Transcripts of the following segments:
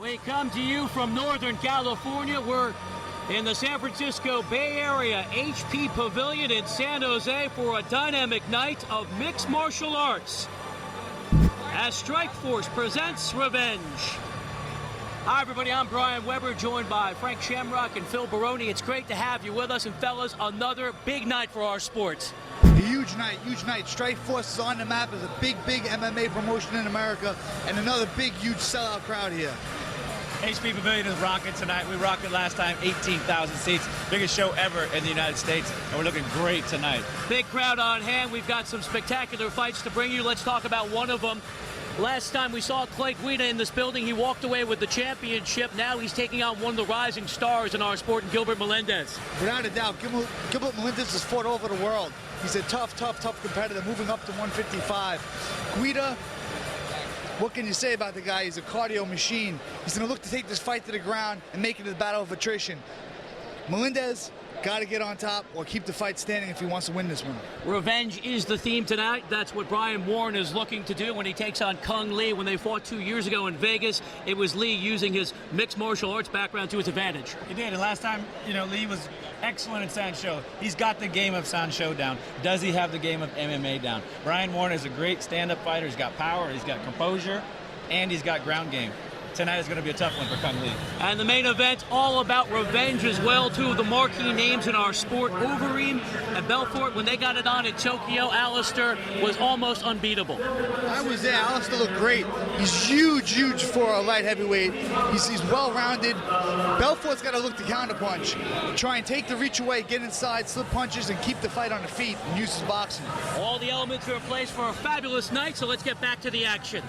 We come to you from Northern California. We're in the San Francisco Bay Area HP Pavilion in San Jose for a dynamic night of mixed martial arts as Strikeforce presents Revenge. Hi everybody, I'm Brian Weber, joined by Frank Shamrock and Phil Baroni. It's great to have you with us, and fellas, another big night for our sports. A huge night, huge night. Strikeforce is on the map as a big MMA promotion in America, and another big, huge sellout crowd here. HP Pavilion is rocking tonight. We rocked it last time, 18,000 seats. Biggest show ever in the United States, and we're looking great tonight. Big crowd on hand. We've got some spectacular fights to bring you. Let's talk about one of them. Last time we saw Clint Guida in this building, he walked away with the championship. Now he's taking on one of the rising stars in our sport, Gilbert Melendez. Without a doubt, Gilbert Melendez has fought all over the world. He's a tough competitor, moving up to 155. Guida, what can you say about the guy? He's a cardio machine. He's going to look to take this fight to the ground and make it a battle of attrition. Melendez got to get on top or keep the fight standing if he wants to win this one. Revenge is the theme tonight. That's what Brian Warren is looking to do when he takes on Cung Lee. When they fought 2 years ago in Vegas, it was Lee using his mixed martial arts background to his advantage. He did, and last time, Lee was excellent at Sancho. He's got the game of Sancho down. Does he have the game of MMA down? Brian Warren is a great stand-up fighter. He's got power, he's got composure, and he's got ground game. Tonight is going to be a tough one for Cung Lee. And the main event, all about revenge as well. Two of the marquee names in our sport, Overeem and Belfort. When they got it on in Tokyo, Alistair was almost unbeatable. I was there. Alistair looked great. He's huge for a light heavyweight. He's well-rounded. Belfort's got to look to counterpunch. Try and take the reach away, get inside, slip punches, and keep the fight on the feet and use his boxing. All the elements are in place for a fabulous night, so let's get back to the action.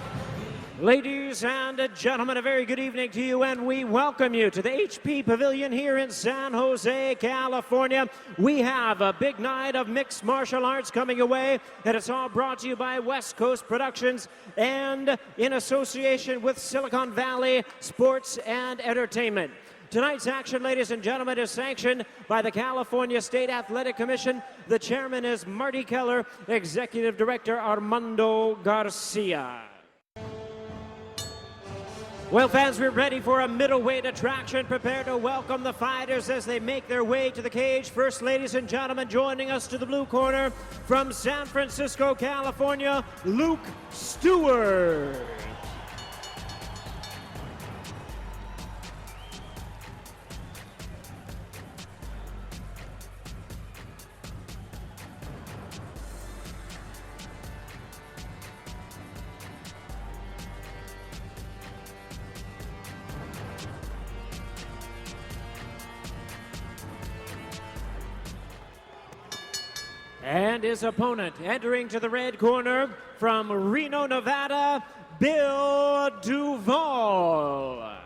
Ladies and gentlemen, a very good evening to you, and we welcome you to the HP Pavilion here in San Jose, California. We have a big night of mixed martial arts coming away, and it's all brought to you by West Coast Productions and in association with Silicon Valley Sports and Entertainment. Tonight's action, ladies and gentlemen, is sanctioned by the California State Athletic Commission. The chairman is Marty Keller, executive director Armando Garcia. Well, fans, we're ready for a middleweight attraction. Prepare to welcome the fighters as they make their way to the cage. First, ladies and gentlemen, joining us to the blue corner from San Francisco, California, Luke Stewart. And his opponent, entering to the red corner from Reno, Nevada, Bill Duvall.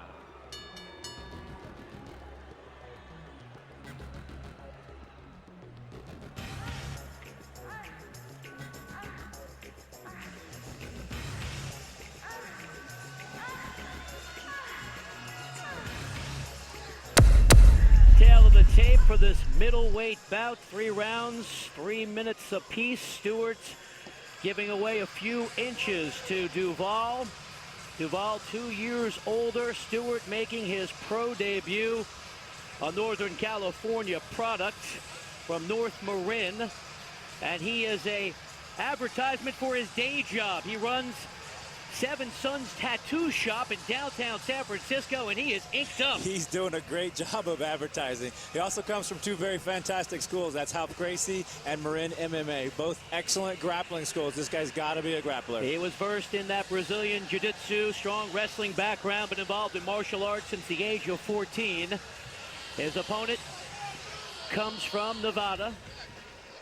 Tail of the tape for this middleweight bout. 3 rounds, 3 minutes apiece. Stewart giving away a few inches to Duvall. Duvall 2 years older. Stewart making his pro debut. A Northern California product from North Marin. And he is a advertisement for his day job. He runs Seven Sons Tattoo Shop in downtown San Francisco, and he is inked up. He's doing a great job of advertising. He also comes from 2 very fantastic schools. That's Half Gracie and Marin MMA. Both excellent grappling schools. This guy's got to be a grappler. He was versed in that Brazilian jiu-jitsu, strong wrestling background, but involved in martial arts since the age of 14. His opponent comes from Nevada,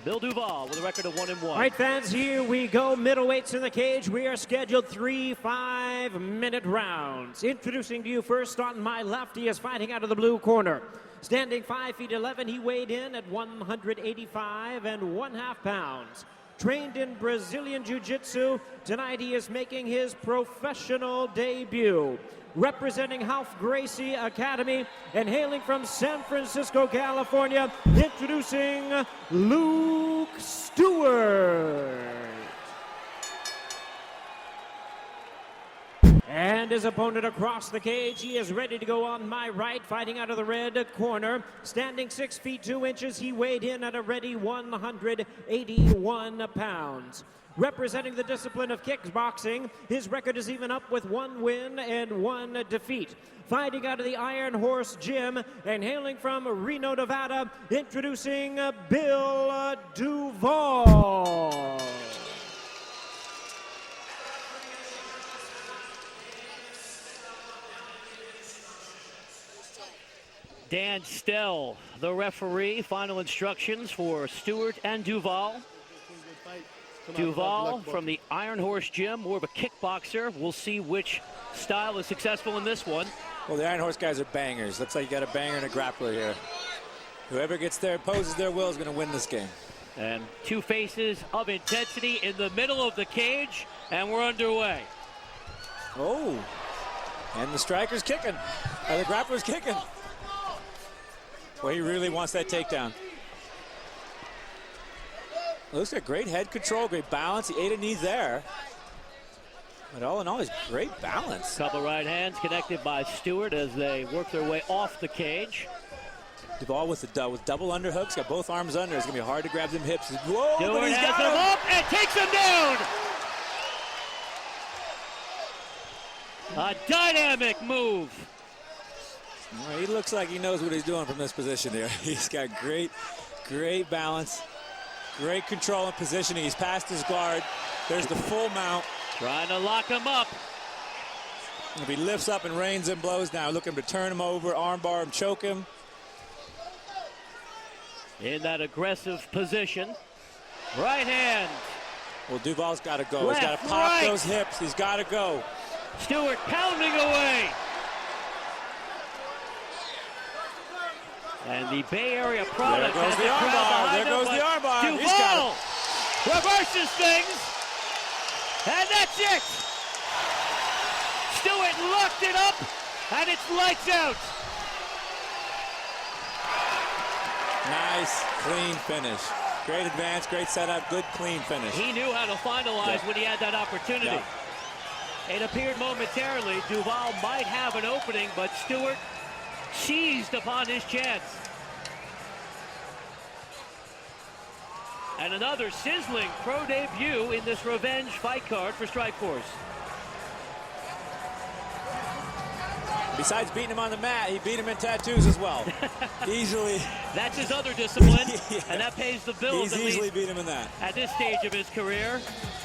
Bill Duvall, with a record of 1-1. All right, fans, here we go. Middleweights in the cage. We are scheduled 3 5-minute rounds. Introducing to you first on my left, he is fighting out of the blue corner. Standing 5'11", he weighed in at 185 1/2 pounds. Trained in Brazilian Jiu-Jitsu, tonight he is making his professional debut. Representing Half Gracie Academy and hailing from San Francisco, California, introducing Luke Stewart. And And his opponent across the cage, he is ready to go on my right, fighting out of the red corner. Standing 6 feet 2 inches, he weighed in at a ready 181 pounds. Representing the discipline of kickboxing, his record is even up with 1 win and 1 defeat. Fighting out of the Iron Horse Gym and hailing from Reno, Nevada, introducing Bill Duvall. Dan Stell, the referee. Final instructions for Stewart and Duvall. Duvall from the Iron Horse Gym, more of a kickboxer. We'll see which style is successful in this one. Well, the Iron Horse guys are bangers. Looks like you got a banger and a grappler here. Whoever gets there, poses their will, is going to win this game. And 2 faces of intensity in the middle of the cage, and we're underway. Oh, and the striker's kicking. The grappler's kicking. Well, he really wants that takedown. Looks like great head control, great balance. He ate a knee there. But all in all, he's great balance. Couple right hands connected by Stewart as they work their way off the cage. Duvall with double underhooks, got both arms under. It's going to be hard to grab them hips. Whoa, Stewart but he's has got him him up and takes him down. A dynamic move. Well, he looks like he knows what he's doing from this position here. He's got great balance, great control and positioning. He's past his guard. There's the full mount. Trying to lock him up. If he lifts up and reins and blows now, looking to turn him over, armbar him, choke him. In that aggressive position. Right hand. Well, Duvall's got to go. Left, He's got to pop right. those hips. He's got to go. Stewart pounding away. And the Bay Area product There goes has the crowd armbar. behind There him, goes but the armbar. He's Duvall got reverses things. And that's it. Stewart locked it up, and it's lights out. Nice, clean finish. Great advance, great setup, good clean finish. He knew how to finalize when he had that opportunity. Yeah. It appeared momentarily Duvall might have an opening, but Stewart seized upon his chance. And another sizzling pro debut in this revenge fight card for Strikeforce. Besides beating him on the mat, he beat him in tattoos as well. Easily. That's his other discipline, Yeah. and that pays the bills. He's easily beat him in that. At this stage of his career,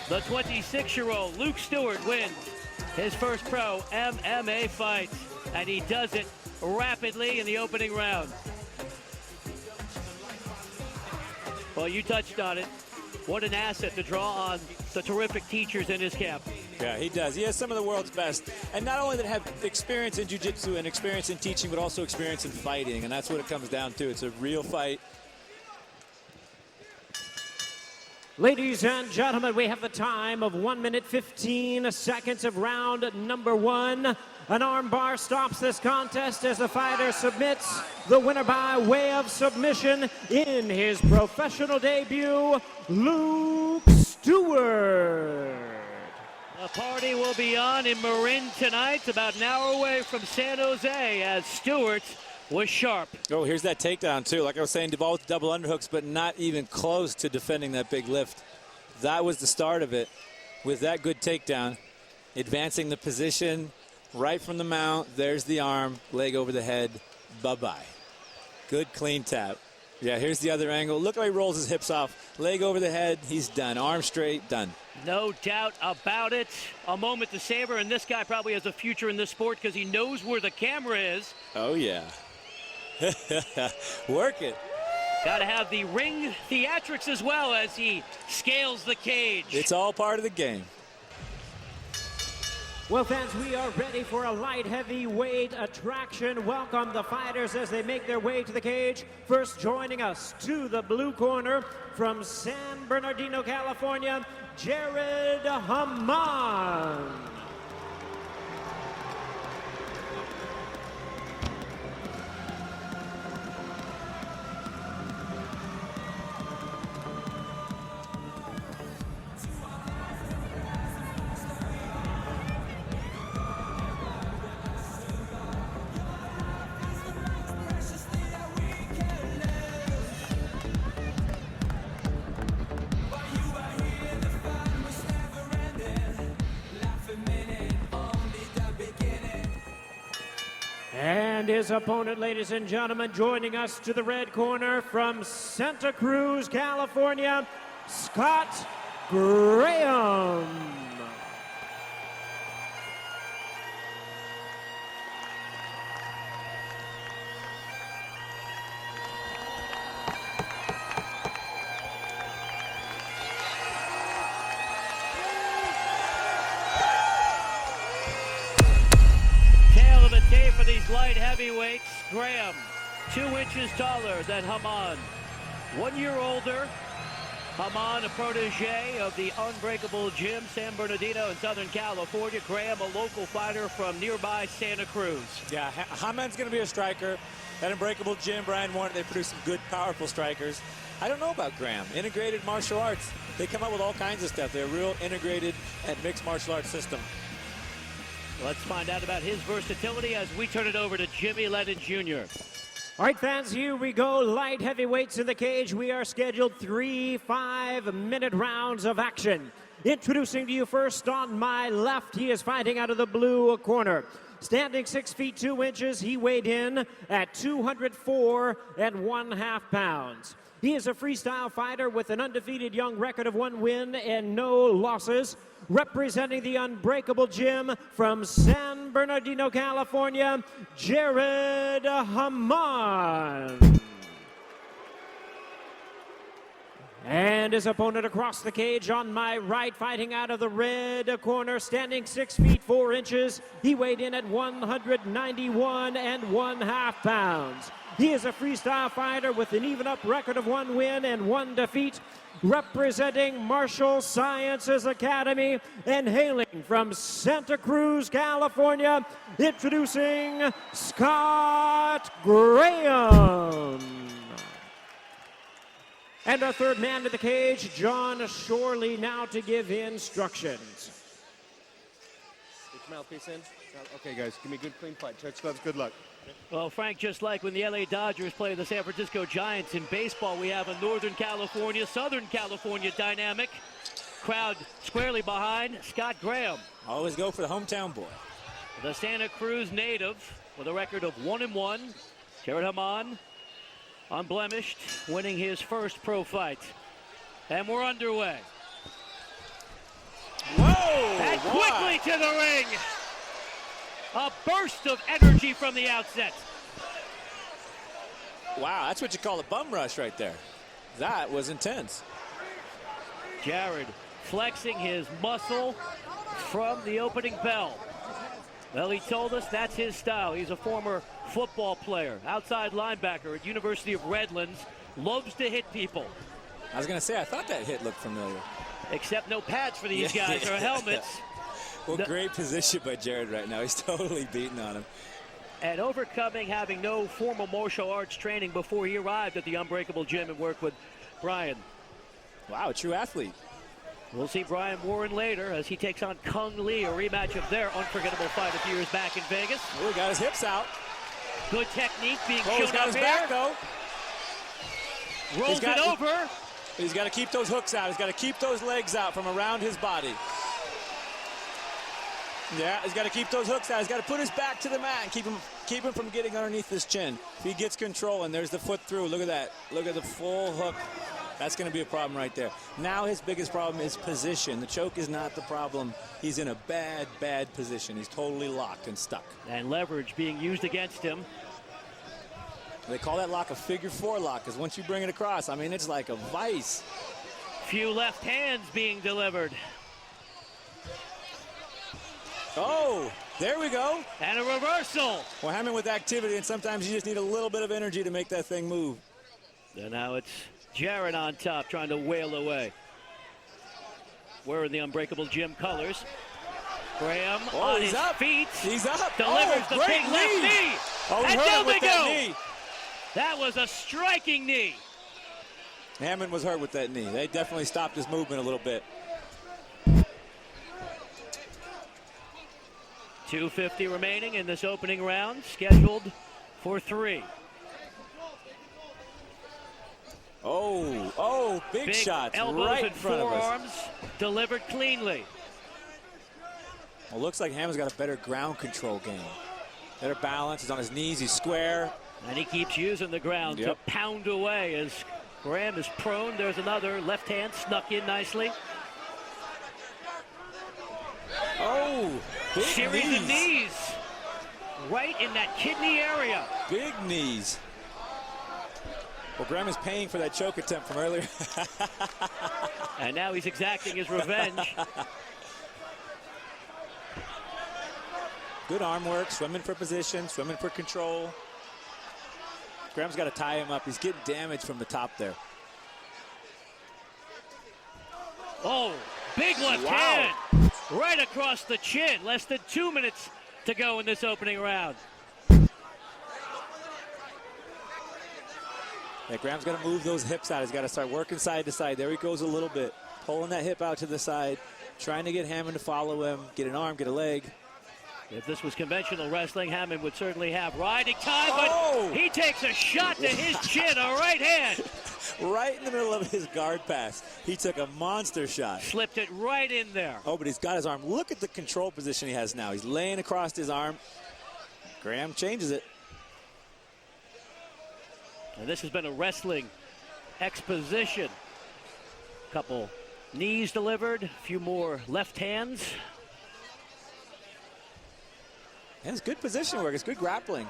the 26-year-old Luke Stewart wins his first pro MMA fight, and he does it rapidly in the opening round. Well, you touched on it. What an asset to draw on the terrific teachers in his camp. Yeah, he does. He has some of the world's best. And not only that have experience in jiu-jitsu and experience in teaching, but also experience in fighting. And that's what it comes down to. It's a real fight. Ladies and gentlemen, we have the time of 1 minute 15 seconds of round number 1. An armbar stops this contest as the fighter submits the winner by way of submission in his professional debut, Luke Stewart. The party will be on in Marin tonight, about an hour away from San Jose, as Stewart was sharp. Oh, here's that takedown, too. Like I was saying, Duvall with double underhooks, but not even close to defending that big lift. That was the start of it with that good takedown. Advancing the position right from the mount. There's the arm, leg over the head. Bye-bye. Good, clean tap. Yeah, here's the other angle. Look how he rolls his hips off. Leg over the head. He's done. Arm straight. Done. No doubt about it. A moment to savor, and this guy probably has a future in this sport because he knows where the camera is. Oh, yeah. Work it. Got to have the ring theatrics as well as he scales the cage. It's all part of the game. Well, fans, we are ready for a light heavyweight attraction. Welcome the fighters as they make their way to the cage. First joining us to the blue corner from San Bernardino, California, Jared Hamman. And his opponent, ladies and gentlemen, joining us to the red corner from Santa Cruz, California, Scott Graham. For these light heavyweights, Graham, 2 inches taller than Hamman, 1 year older. Hamman, a protege of the Unbreakable Gym, San Bernardino in Southern California. Graham, a local fighter from nearby Santa Cruz. Yeah, Hamman's going to be a striker. That Unbreakable Gym, Brian Warren, they produce some good, powerful strikers. I don't know about Graham. Integrated martial arts. They come up with all kinds of stuff. They're real integrated and mixed martial arts system. Let's find out about his versatility as we turn it over to Jimmy Lennon Jr. All right, fans, here we go. Light heavyweights in the cage. We are scheduled 3 5-minute rounds of action. Introducing to you first on my left, he is fighting out of the blue corner. Standing 6 feet 2 inches, he weighed in at 204 1/2 pounds. He is a freestyle fighter with an undefeated young record of 1 win and no losses. Representing the Unbreakable Gym from San Bernardino, California, Jared Hamman. And his opponent across the cage on my right, fighting out of the red corner, standing 6 feet 4 inches. He weighed in at 191 1/2 pounds. He is a freestyle fighter with an even-up record of 1 win and 1 defeat. Representing Martial Sciences Academy and hailing from Santa Cruz, California, introducing Scott Graham. And our third man to the cage, John Shorley, now to give instructions. Get your mouthpiece in. Okay, guys, give me a good, clean fight. Touch gloves, good luck. Well, Frank, just like when the LA Dodgers play the San Francisco Giants in baseball, we have a Northern California, Southern California dynamic. Crowd squarely behind Scott Graham. Always go for the hometown boy. The Santa Cruz native with a record of 1-1. Jared Hamman, unblemished, winning his first pro fight. And we're underway. Whoa! And quickly to the ring. A burst of energy from the outset. Wow, that's what you call a bum rush right there. That was intense. Jared flexing his muscle from the opening bell. Well, he told us that's his style. He's a former football player, outside linebacker at University of Redlands, loves to hit people. I was going to say, I thought that hit looked familiar. Except no pads for these guys or helmets. Well, great position by Jared right now. He's totally beating on him. And overcoming having no formal martial arts training before he arrived at the Unbreakable Gym and worked with Brian. Wow, a true athlete. We'll see Brian Warren later as he takes on Cung Lee, a rematch of their unforgettable fight a few years back in Vegas. Oh, he got his hips out. Good technique being He's shown got up his here. back, though. Rolls it over. He's got to keep those hooks out. He's got to keep those legs out from around his body. Yeah, he's got to keep those hooks out. He's got to put his back to the mat and keep him from getting underneath his chin. If he gets control, and there's the foot through. Look at that. Look at the full hook. That's going to be a problem right there. Now his biggest problem is position. The choke is not the problem. He's in a bad, bad position. He's totally locked and stuck. And leverage being used against him. They call that lock a figure 4 lock, because once you bring it across, I mean, it's like a vice. Few left hands being delivered. Oh, there we go. And a reversal. Well, Hamman with activity, and sometimes you just need a little bit of energy to make that thing move. And now it's Jared on top, trying to wail away. Wearing the Unbreakable Gym colors. Graham on his feet. He's up. Delivers the big left knee. Oh, and down they go. Knee. That was a striking knee. Hamman was hurt with that knee. They definitely stopped his movement a little bit. 2:50 remaining in this opening round, scheduled for 3. Oh, big shots elbows right in and front of us. forearms delivered cleanly. Well, looks like Hamman's got a better ground control game. Better balance. He's on his knees. He's square. And he keeps using the ground to pound away as Graham is prone. There's another left hand snuck in nicely. Oh, big Series knees. of knees right in that kidney area. Big knees. Well, Graham is paying for that choke attempt from earlier. And now he's exacting his revenge. Good arm work, swimming for position, swimming for control. Graham's got to tie him up. He's getting damage from the top there. Oh, big left Wow. hand right across the chin. Less than 2 minutes to go in this opening round. Yeah, Graham's got to move those hips out. He's got to start working side to side. There he goes a little bit. Pulling that hip out to the side. Trying to get Hamman to follow him. Get an arm, get a leg. If this was conventional wrestling, Hamman would certainly have riding time, but Oh! he takes a shot to his chin, a right hand. Right in the middle of his guard pass. He took a monster shot. Slipped it right in there. Oh, but he's got his arm. Look at the control position he has now. He's laying across his arm. Graham changes it. And this has been a wrestling exposition. Couple knees delivered, a few more left hands. And it's good position work. It's good grappling.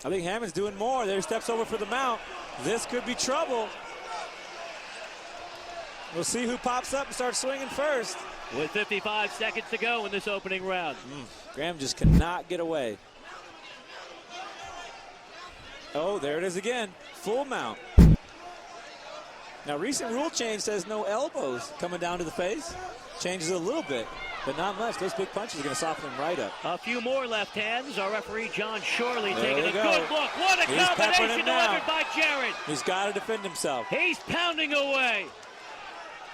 I think Hamman's doing more. There he steps over for the mount. This could be trouble. We'll see who pops up and starts swinging first. With 55 seconds to go in this opening round. Graham just cannot get away. Oh, there it is again. Full mount. Now, recent rule change says no elbows coming down to the face. Changes it a little bit, but not much. Those big punches are going to soften him right up. A few more left hands. Our referee, John Shorley, There taking we a go. good look. What a He's peppering combination him now. delivered by Jared. He's got to defend himself. He's pounding away.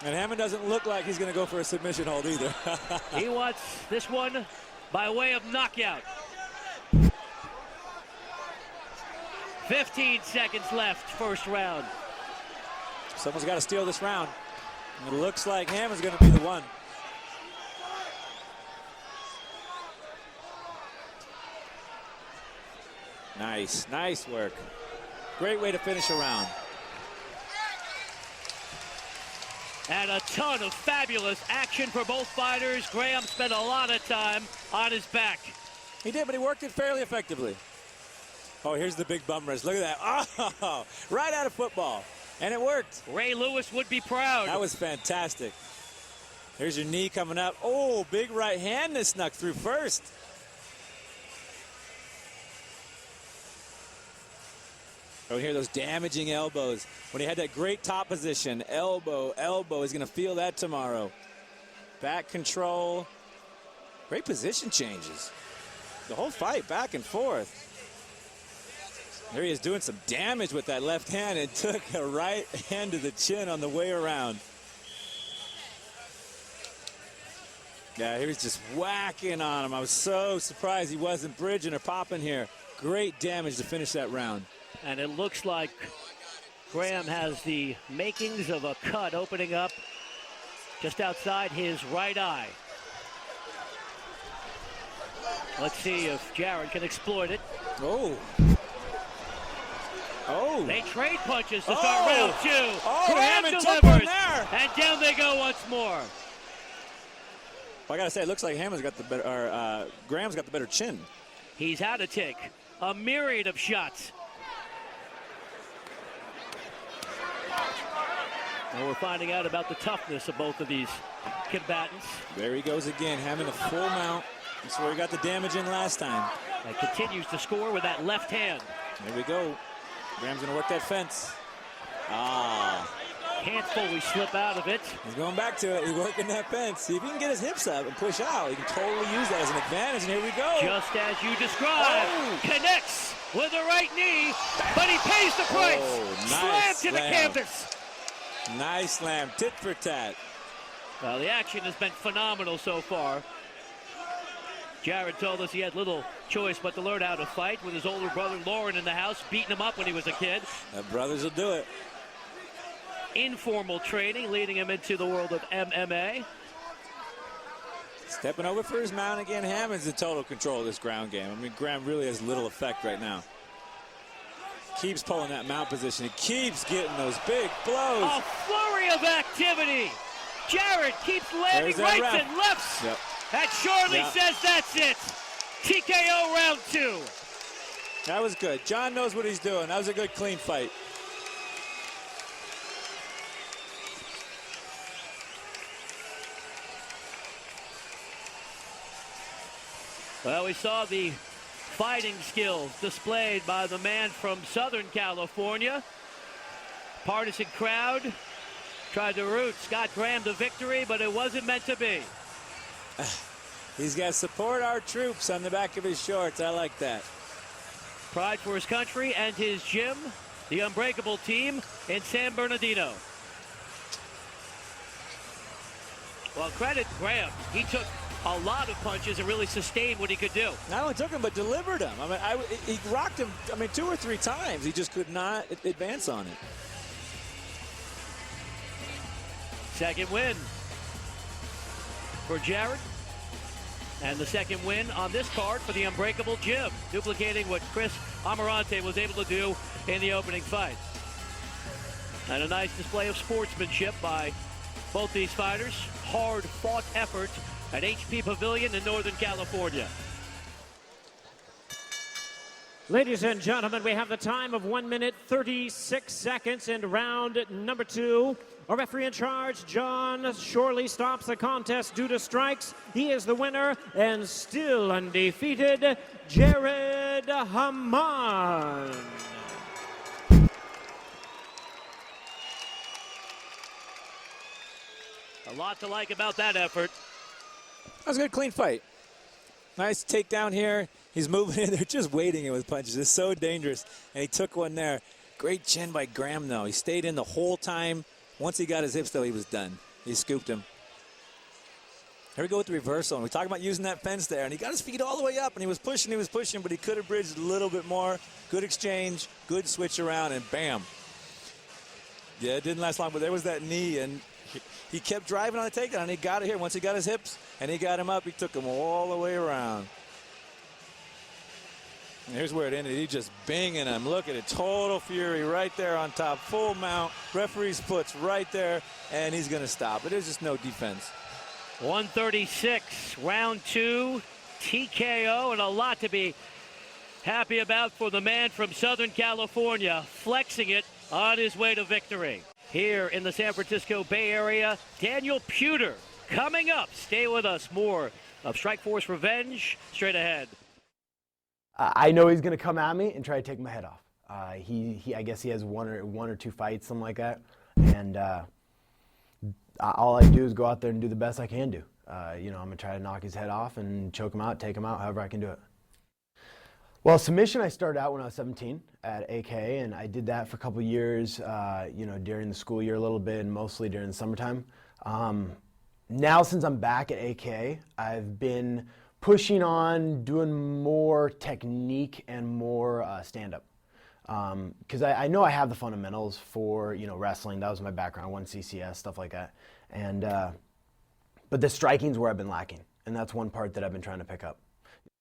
And Hamman doesn't look like he's going to go for a submission hold either. He wants this one by way of knockout. 15 seconds left, first round. Someone's got to steal this round. It looks like Hamman's going to be the one. Nice, nice work. Great way to finish a round. And a ton of fabulous action for both fighters. Graham spent a lot of time on his back. He did, but he worked it fairly effectively. Oh, here's the big bum rest. Look at that. Oh, right out of football. And it worked. Ray Lewis would be proud. That was fantastic. Here's your knee coming up. Oh, big right hand that snuck through first. Oh, here those damaging elbows. When he had that great top position, elbow, he's going to feel that tomorrow. Back control. Great position changes. The whole fight back and forth. There he is doing some damage with that left hand and took a right hand to the chin on the way around. Yeah, he was just whacking on him. I was so surprised he wasn't bridging or popping here. Great damage to finish that round. And it looks like Graham has the makings of a cut opening up just outside his right eye. Let's see if Jared can exploit it. Oh. Oh. They trade punches to start round two. Oh, Graham Hamman took one delivers. there. And down they go once more. Well, I got to say, it looks like Hamman's got the better, or Graham's got the better chin. He's had to take a myriad of shots. And we're finding out about the toughness of both of these combatants. There he goes again, having a full mount. That's where he got the damage in last time. And continues to score with that left hand. There we go. Graham's going to work that fence. Ah. Can't fully slip out of it. He's going back to it. He's working that fence. See if he can get his hips up and push out. He can totally use that as an advantage, and here we go. Just as you described. Oh. Connects with the right knee, but he pays the price. Oh, Slam nice to the slam. canvas. Nice slam. Tit for tat. Well, the action has been phenomenal so far. Jared told us he had little choice but to learn how to fight with his older brother Lauren in the house, beating him up when he was a kid. The brothers will do it. Informal training leading him into the world of MMA. Stepping over for his mount again. Hammon's in total control of this ground game. I mean, Graham really has little effect right now. Keeps pulling that mount position. He keeps getting those big blows. A flurry of activity. Jarrett keeps landing rights and lefts. Yep. And Shorley says that's it. TKO round 2. That was good. John knows what he's doing. That was a good, clean fight. Well, we saw the fighting skills displayed by the man from Southern California. Partisan crowd tried to root Scott Graham to victory, but it wasn't meant to be. He's got to support our troops on the back of his shorts. I like that. Pride for his country and his gym, the Unbreakable team in San Bernardino. Well, credit Graham. He took a lot of punches and really sustained what he could do. Not only took him, but delivered him. I mean, he rocked him, 2 or 3 times. He just could not advance on it. Second win for Jarrett. And the second win on this card for the Unbreakable Jim, duplicating what Chris Amarante was able to do in the opening fight. And a nice display of sportsmanship by both these fighters. Hard-fought effort at HP Pavilion in Northern California. Ladies and gentlemen, we have the time of 1 minute 36 seconds in round number 2. Our referee in charge, John Shorley, stops the contest due to strikes. He is the winner and still undefeated, Jared Hamman. A lot to like about that effort. That was a good, clean fight. Nice takedown here. He's moving in there, just waiting in with punches. It's so dangerous. And he took one there. Great chin by Graham, though. He stayed in the whole time. Once he got his hips, though, he was done. He scooped him. Here we go with the reversal. And we talk about using that fence there. And he got his feet all the way up, and he was pushing, but he could have bridged a little bit more. Good exchange, good switch around, and bam. Yeah, it didn't last long, but there was that knee, and he kept driving on the takedown, and he got it here. Once he got his hips and he got him up, he took him all the way around. And here's where it ended. He just banging him. Look at it. Total fury right there on top. Full mount. Referee's foot's right there, and he's going to stop. But there's just no defense. 136, round 2, TKO, and a lot to be happy about for the man from Southern California, flexing it on his way to victory. Here in the San Francisco Bay Area, Daniel Puder coming up. Stay with us. More of Strikeforce Revenge straight ahead. I know he's going to come at me and try to take my head off. I guess he has one or two fights, something like that. And all I do is go out there and do the best I can do. I'm going to try to knock his head off and choke him out, take him out, however I can do it. Well, submission, I started out when I was 17 at AK, and I did that for a couple years, during the school year a little bit, and mostly during the summertime. Now, since I'm back at AK, I've been pushing on doing more technique and more stand-up. Because I know I have the fundamentals for, wrestling. That was my background. I won CCS, stuff like that. And but the striking's where I've been lacking, and that's one part that I've been trying to pick up.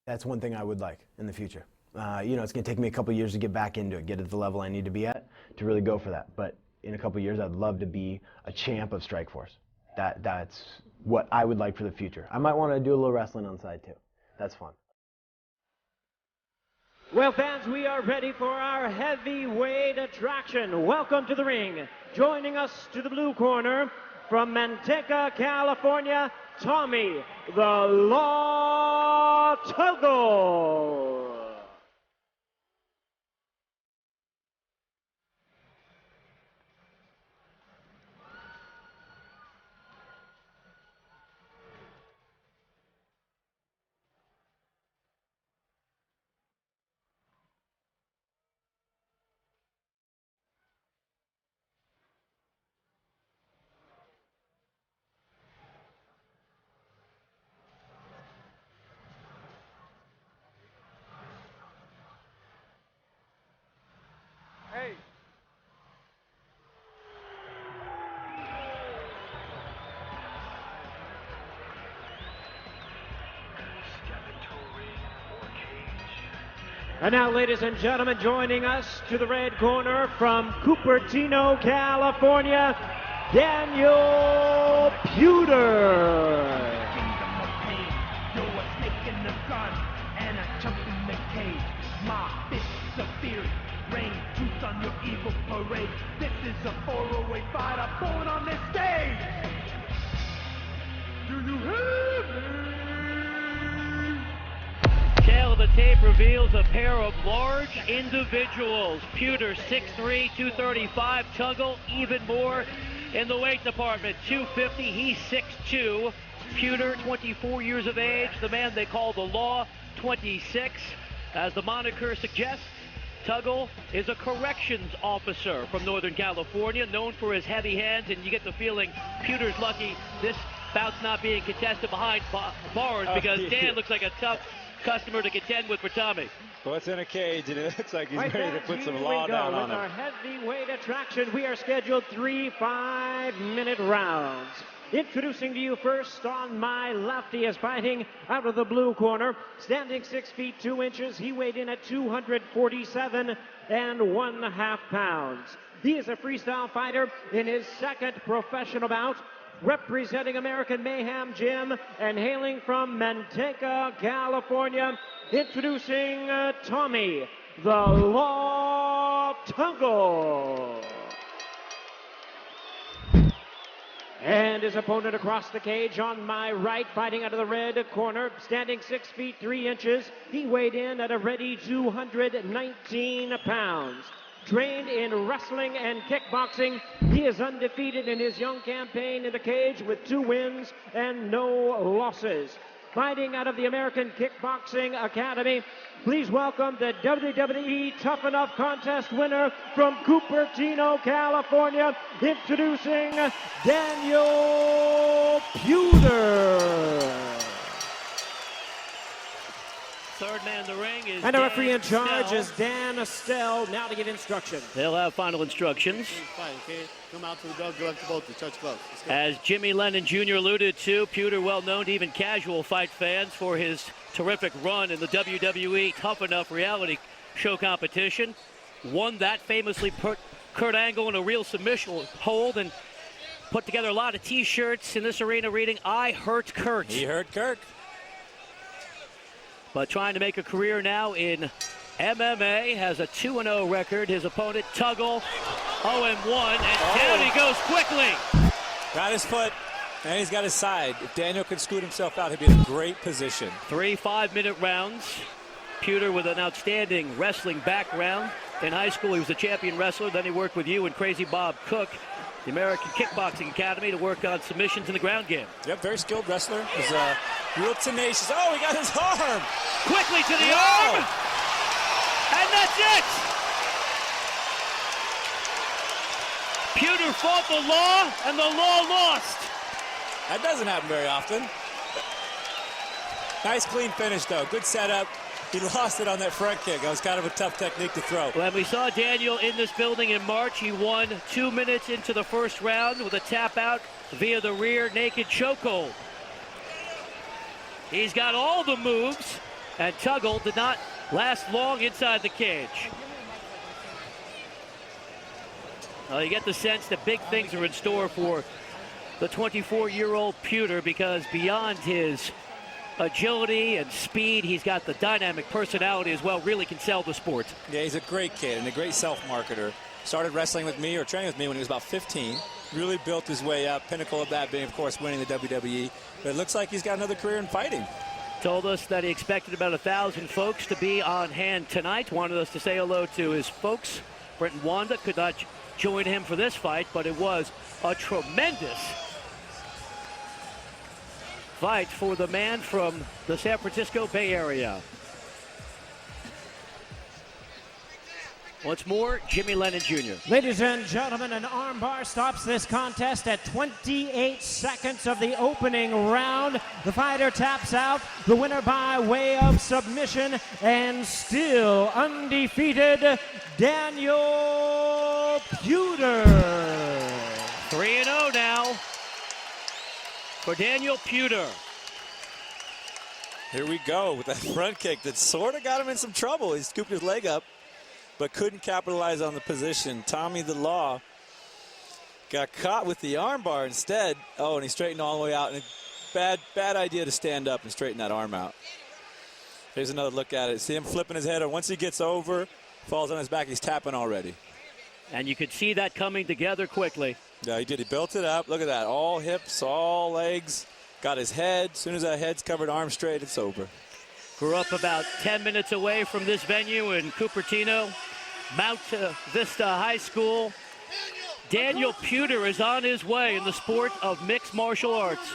That's one thing I would like in the future. It's going to take me a couple years to get back into it, get at the level I need to be at to really go for that. But in a couple years, I'd love to be a champ of Strikeforce. That's what I would like for the future. I might want to do a little wrestling on the side too. That's fun. Well, fans, we are ready for our heavyweight attraction. Welcome to the ring. Joining us to the blue corner from Manteca, California, Tommy the Law Tuggle. And now, ladies and gentlemen, joining us to the red corner from Cupertino, California, Daniel Puder. This is a 408 fighter born on this stage. Do you hear me? Tail of the tape reveals a pair of large individuals. Puder 6'3", 235. Tuggle even more in the weight department, 250. He's 6'2". Puder, 24 years of age. The man they call the Law, 26. As the moniker suggests, Tuggle is a corrections officer from Northern California, known for his heavy hands, and you get the feeling Puder's lucky this bout's not being contested behind bars because Dan looks like a tough customer to contend with for Tommy. Well, it's in a cage, and it looks like he's ready to put some law Here we down go on with him. our heavyweight attraction. We are scheduled 3 5-minute rounds. Introducing to you first on my left, he is fighting out of the blue corner, standing 6 feet 2 inches. He weighed in at 247 1/2 pounds. He is a freestyle fighter in his second professional bout, representing American Mayhem Gym and hailing from Manteca, California. Introducing Tommy, the Law Tuggle. And his opponent across the cage on my right, fighting out of the red corner, standing 6 feet 3 inches. He weighed in at a ready 219 pounds. Trained in wrestling and kickboxing, he is undefeated in his young campaign in the cage with 2 wins and no losses. Fighting out of the American Kickboxing Academy, please welcome the WWE Tough Enough Contest winner from Cupertino, California, introducing Daniel Puder. Third man in the ring is And the referee in Dan charge Estelle. is Dan Estelle, now to give instructions. They'll have final instructions. Fine, okay? Come out to the dog, go both the touch gloves. Let's go. As Jimmy Lennon Jr. alluded to, Puder well known to even casual fight fans for his terrific run in the WWE Tough Enough reality show competition. Won that, famously put Kurt Angle in a real submission hold and put together a lot of t-shirts in this arena reading, "I hurt Kurt." He hurt Kirk. But trying to make a career now in MMA, has a 2-0 record. His opponent, Tuggle, 0-1, and down he goes quickly. Got his foot, and he's got his side. If Daniel can scoot himself out, he'll be in a great position. 3 5-minute rounds. Puder with an outstanding wrestling background. In high school, he was a champion wrestler. Then he worked with you and Crazy Bob Cook, the American Kickboxing Academy, to work on submissions in the ground game. Yep, very skilled wrestler. He's real tenacious. Oh, he got his arm. Quickly to the Wow. arm. And that's it. Puder fought the law, and the law lost. That doesn't happen very often. Nice clean finish, though. Good setup. He lost it on that front kick. That was kind of a tough technique to throw. When we saw Daniel in this building in March, he won 2 minutes into the first round with a tap out via the rear naked chokehold. He's got all the moves, and Tuggle did not last long inside the cage. You get the sense that big things are in store for the 24-year-old Puder, because beyond his agility and speed, he's got the dynamic personality as well. Really can sell the sport. Yeah, he's a great kid and a great self-marketer. Started wrestling with me or training with me when he was about 15. Really built his way up. Pinnacle of that being, of course, winning the WWE. But it looks like he's got another career in fighting. Told us that he expected about 1,000 folks to be on hand tonight. Wanted us to say hello to his folks. Brent and Wanda could not join him for this fight, but it was a tremendous fight for the man from the San Francisco Bay Area. Once more, Jimmy Lennon Jr. Ladies and gentlemen, an armbar stops this contest at 28 seconds of the opening round. The fighter taps out, the winner by way of submission, and still undefeated, Daniel Puder. 3-0 now for Daniel Puder. Here we go with that front kick that sort of got him in some trouble. He scooped his leg up, but couldn't capitalize on the position. Tommy the Law got caught with the armbar instead. Oh, and he straightened all the way out. And bad idea to stand up and straighten that arm out. Here's another look at it. See him flipping his head, and once he gets over, falls on his back, he's tapping already. And you could see that coming together quickly. Yeah, he did. He built it up. Look at that. All hips, all legs. Got his head. As soon as that head's covered, arm straight, it's over. Grew up about 10 minutes away from this venue in Cupertino, Mount Vista High School. Daniel Puder is on his way in the sport of mixed martial arts.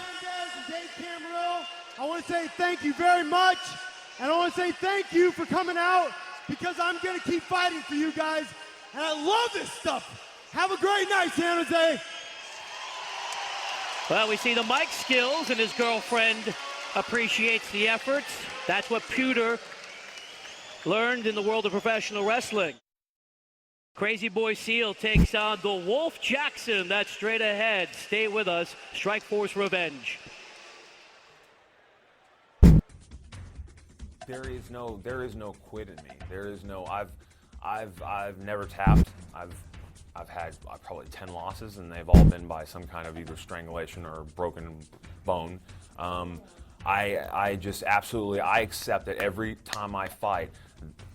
I want to say thank you very much, and I want to say thank you for coming out, because I'm going to keep fighting for you guys, and I love this stuff. Have a great night, San Jose. Well, we see the mic skills, and his girlfriend appreciates the efforts. That's what Puder learned in the world of professional wrestling. Crazy Boy Seal takes on the Wolf Jackson. That's straight ahead. Stay with us. Strikeforce Revenge. There is no quit in me. There is no. I've never tapped. I've had probably 10 losses, and they've all been by some kind of either strangulation or broken bone. I just absolutely, I accept that every time I fight,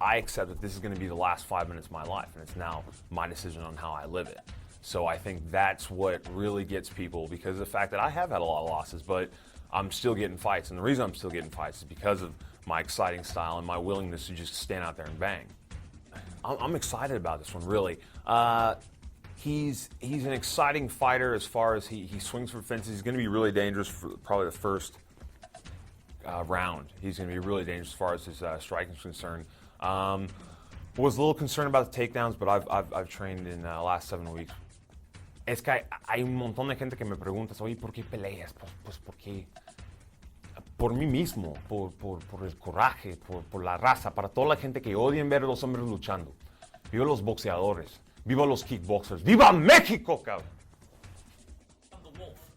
I accept that this is going to be the last 5 minutes of my life, and it's now my decision on how I live it. So I think that's what really gets people, because of the fact that I have had a lot of losses, but I'm still getting fights, and the reason I'm still getting fights is because of my exciting style and my willingness to just stand out there and bang. I'm excited about this one, really. He's an exciting fighter as far as he swings for fences. He's going to be really dangerous for probably the first round. He's going to be really dangerous as far as his striking is concerned. Was a little concerned about the takedowns, but I've trained in the last 7 weeks. Es que hay un montón de gente que me pregunta, oye, ¿por qué peleas? Pues porque por mí mismo, por el coraje, por la raza, para toda la gente que odia ver a los hombres luchando. Viva los boxeadores, viva los kickboxers, viva México, cabrón.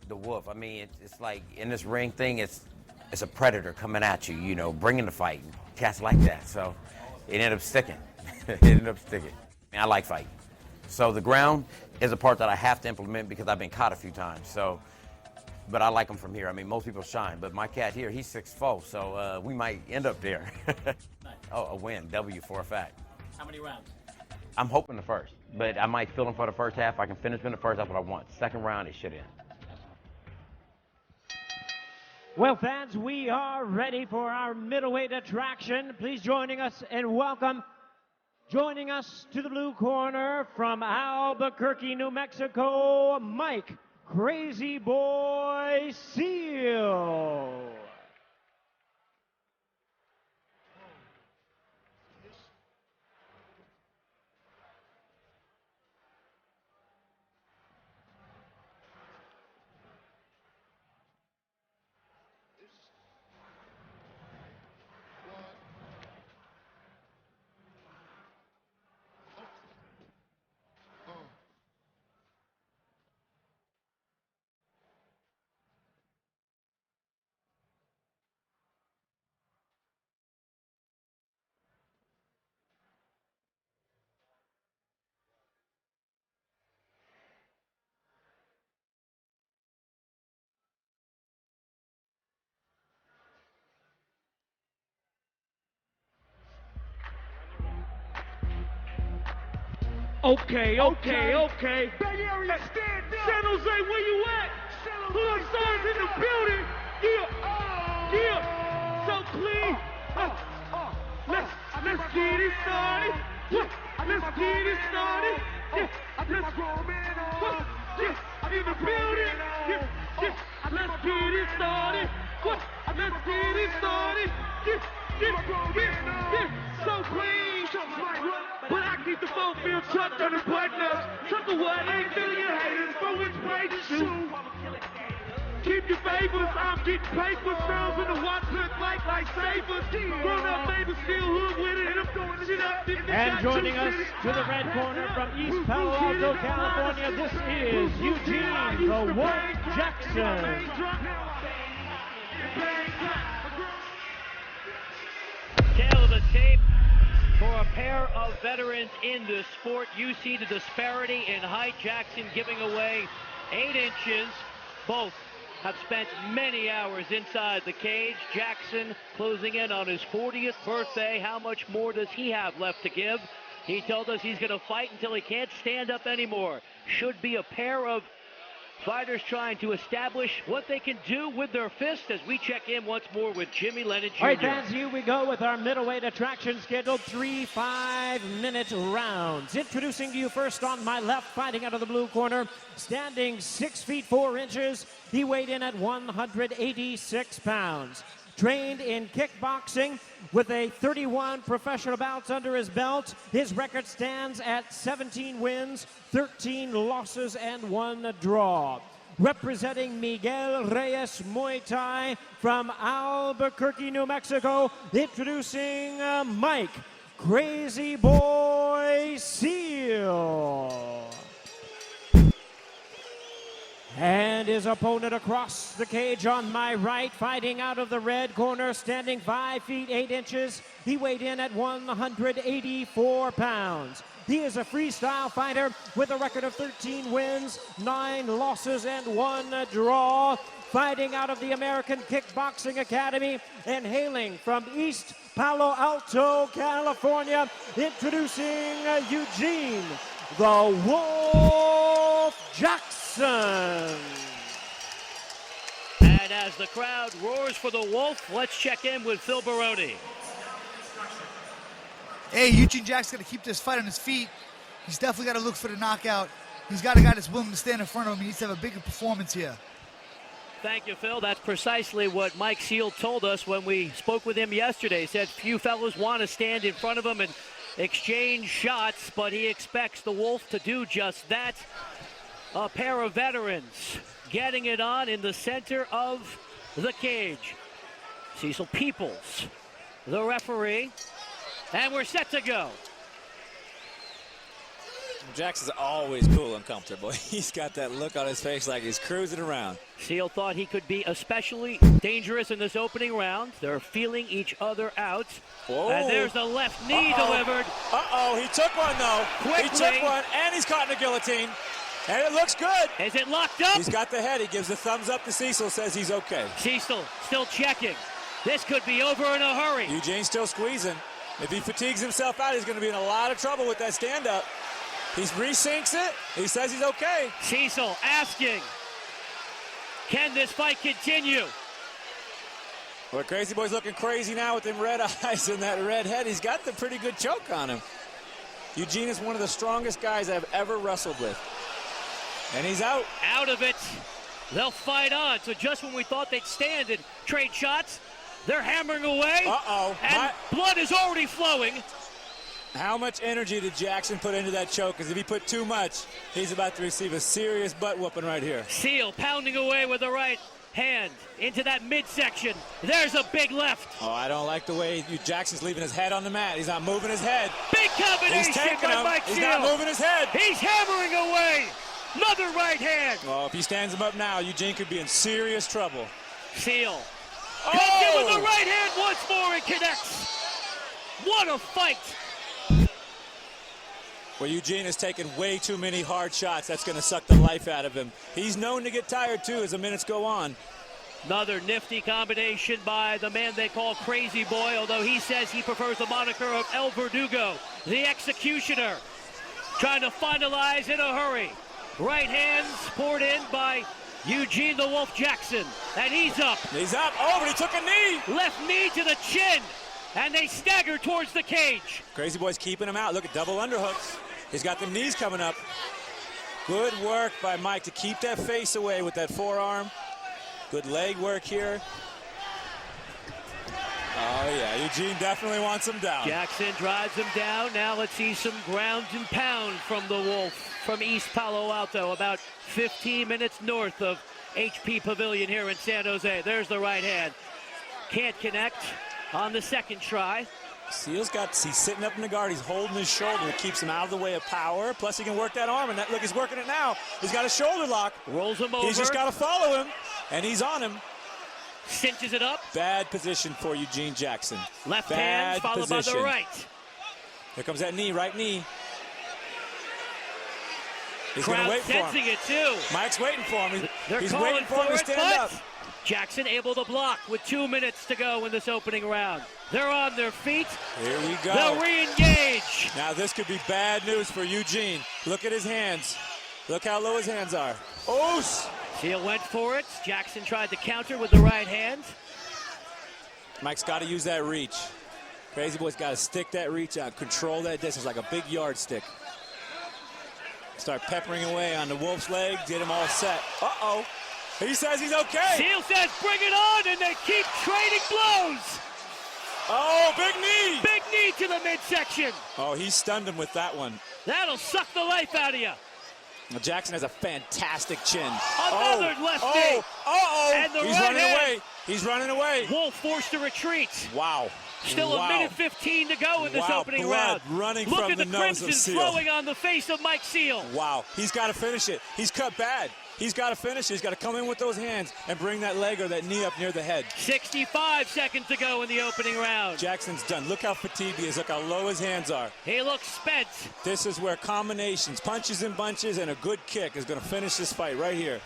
The wolf. I mean, it's like in this ring thing, it's a predator coming at you, you know, bringing the fight. Cats like that, so it ended up sticking. I like fighting. So the ground is a part that I have to implement because I've been caught a few times. So. But I like him from here. I mean, most people shine, but my cat here, he's 6'4", so we might end up there. Oh, a win, W for a fact. How many rounds? I'm hoping the first, but I might fill him for the first half. I can finish him in the first, that's what I want. Second round, it should end. Well, fans, we are ready for our middleweight attraction. Please joining us and welcome. Joining us to the blue corner from Albuquerque, New Mexico, Mike Crazy Boy Seal. Okay. Bay Area, stand up. San Jose, where you at? Hood stars in the building. Yeah. So clean. Let's get it started. Let's get it started. Let's go, man. In the building. Let's get it started. Let's get it started. So clean. But I keep the phone field tucked on the button up. Tuck the what? 8 million haters for which way to shoot. Keep your favors, I'm getting paper. Sounds in the watch look like sabers. Grown up neighbors still hood with it. And I'm throwing shit up. And joining us to the red corner from East Palo Alto, California, this is Eugene, the Wolf Jackson. a pair of veterans in this sport. You see the disparity in height. Jackson giving away 8 inches. Both have spent many hours inside the cage. Jackson closing in on his 40th birthday. How much more does he have left to give? He told us he's going to fight until he can't stand up anymore. Should be a pair of fighters trying to establish what they can do with their fists as we check in once more with Jimmy Lennon Jr. All right, fans, here we go with our middleweight attraction scheduled 3 5-minute rounds. Introducing to you first on my left, fighting out of the blue corner, standing 6 feet 4 inches. He weighed in at 186 pounds. Trained in kickboxing with a 31 professional bouts under his belt. His record stands at 17 wins, 13 losses, and 1 draw. Representing Miguel Reyes Muay Thai from Albuquerque, New Mexico, introducing Mike Crazy Boy Seal. And his opponent across the cage on my right, fighting out of the red corner, standing 5 feet 8 inches. He weighed in at 184 pounds. He is a freestyle fighter with a record of 13 wins, 9 losses, and 1 draw. Fighting out of the American Kickboxing Academy and hailing from East Palo Alto, California, introducing Eugene, the Wolf Jackson. And as the crowd roars for the Wolf, let's check in with Phil Baroni. Hey, Eugene Jackson's got to keep this fight on his feet. He's definitely got to look for the knockout. He's got a guy that's willing to stand in front of him. He needs to have a bigger performance here. Thank you, Phil. That's precisely what Mike Seal told us when we spoke with him yesterday. He said few fellows want to stand in front of him and exchange shots, but he expects the Wolf to do just that. A pair of veterans getting it on in the center of the cage. Cecil Peoples, the referee, and we're set to go. Jackson's always cool and comfortable. He's got that look on his face like he's cruising around. Seal thought he could be especially dangerous in this opening round. They're feeling each other out. Whoa. And there's the left knee delivered. He took one, though. Quickly. He took one, and he's caught in a guillotine. And it looks good. Is it locked up? He's got the head. He gives a thumbs up to Cecil, says he's okay. Cecil still checking. This could be over in a hurry. Eugene's still squeezing. If he fatigues himself out, he's going to be in a lot of trouble with that stand-up. He resinks it. He says he's okay. Cecil asking, can this fight continue? Well, Crazy Boy's looking crazy now with them red eyes and that red head. He's got the pretty good choke on him. Eugene is one of the strongest guys I've ever wrestled with. And he's out. Out of it. They'll fight on. So just when we thought they'd stand and trade shots, they're hammering away. And blood is already flowing. How much energy did Jackson put into that choke? Because if he put too much, he's about to receive a serious butt whooping right here. Seal pounding away with the right hand into that midsection. There's a big left. Oh, I don't like the way Jackson's leaving his head on the mat. He's not moving his head. Big combination by Mike Seal. He's not moving his head. He's hammering away. Another right hand. Oh, if he stands him up now, Eugene could be in serious trouble. Seal. Comes in with the right hand once more and connects. What a fight. Well, Eugene has taken way too many hard shots. That's going to suck the life out of him. He's known to get tired, too, as the minutes go on. Another nifty combination by the man they call Crazy Boy, although he says he prefers the moniker of El Verdugo, the executioner. Trying to finalize in a hurry. Right hands poured in by Eugene the Wolf Jackson. And he's up. He's up. Oh, but he took a knee. Left knee to the chin. And they stagger towards the cage. Crazy Boy's keeping him out. Look at double underhooks. He's got the knees coming up. Good work by Mike to keep that face away with that forearm. Good leg work here. Oh, yeah, Eugene definitely wants him down. Jackson drives him down. Now let's see some ground and pound from the Wolf from East Palo Alto, about 15 minutes north of HP Pavilion here in San Jose. There's the right hand. Can't connect on the second try. He's sitting up in the guard. He's holding his shoulder. It keeps him out of the way of power. Plus, he can work that arm. And look, he's working it now. He's got a shoulder lock. Rolls him over. He's just got to follow him. And he's on him. Cinches it up. Bad position for Eugene Jackson. Left hand followed by the right. Here comes that knee, right knee. He's going to Crowd wait for him. sensing it too. Mike's waiting for him. They're He's calling waiting for him to it, stand up. but Jackson able to block with 2 minutes to go in this opening round. They're on their feet. Here we go. They'll re-engage. Now this could be bad news for Eugene. Look at his hands. Look how low his hands are. Oos! Seal went for it. Jackson tried to counter with the right hand. Mike's got to use that reach. Crazy Boy's got to stick that reach out, control that distance like a big yardstick. Start peppering away on the Wolf's leg, get him all set. Uh-oh. He says he's okay. Seal says bring it on, and they keep trading blows. Oh, big knee. Big knee to the midsection. Oh, he stunned him with that one. That'll suck the life out of you. Well, Jackson has a fantastic chin. Another left knee. Uh-oh. And the He's right running hand. away. He's running away. Wolf forced to retreat. Wow. Still a minute 15 to go in this opening blood round. running Look from at the the nose of crimson Seal. flowing on the face of Mike Seal. Wow, he's got to finish it. He's cut bad. He's got to finish it. He's got to come in with those hands and bring that leg or that knee up near the head. 65 seconds to go in the opening round. Jackson's done. Look how fatigued he is. Look how low his hands are. He looks spent. This is where combinations, punches and bunches, and a good kick is going to finish this fight right here.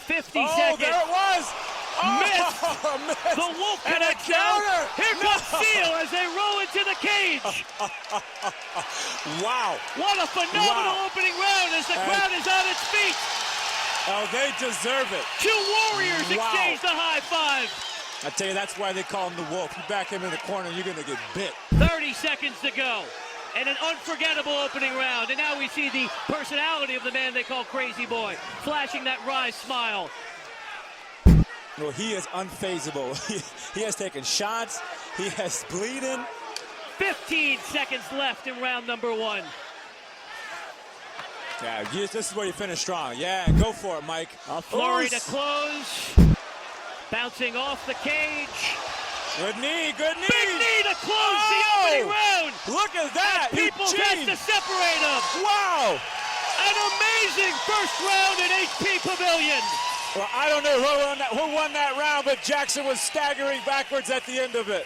50 oh, seconds. There it was. Missed. Missed. The Wolf And a connects down. counter. Here comes Seal as they roll into the cage. Wow. What a phenomenal opening round as the crowd is on its feet. Oh, they deserve it. Two warriors exchange the high five. I tell you, that's why they call him the Wolf. You back him in the corner, you're going to get bit. 30 seconds to go. And an unforgettable opening round. And now we see the personality of the man they call Crazy Boy, flashing that wry smile. Well, he is unfazable. He has taken shots. He has bleeding. 15 seconds left in round number one. Yeah, this is where you finish strong. Yeah, go for it, Mike. A flurry to close. Bouncing off the cage. Good knee, good knee. Big knee to close the opening round. Look at that. People has to separate them. Wow. An amazing first round at HP Pavilion. Well, I don't know who won that round, but Jackson was staggering backwards at the end of it.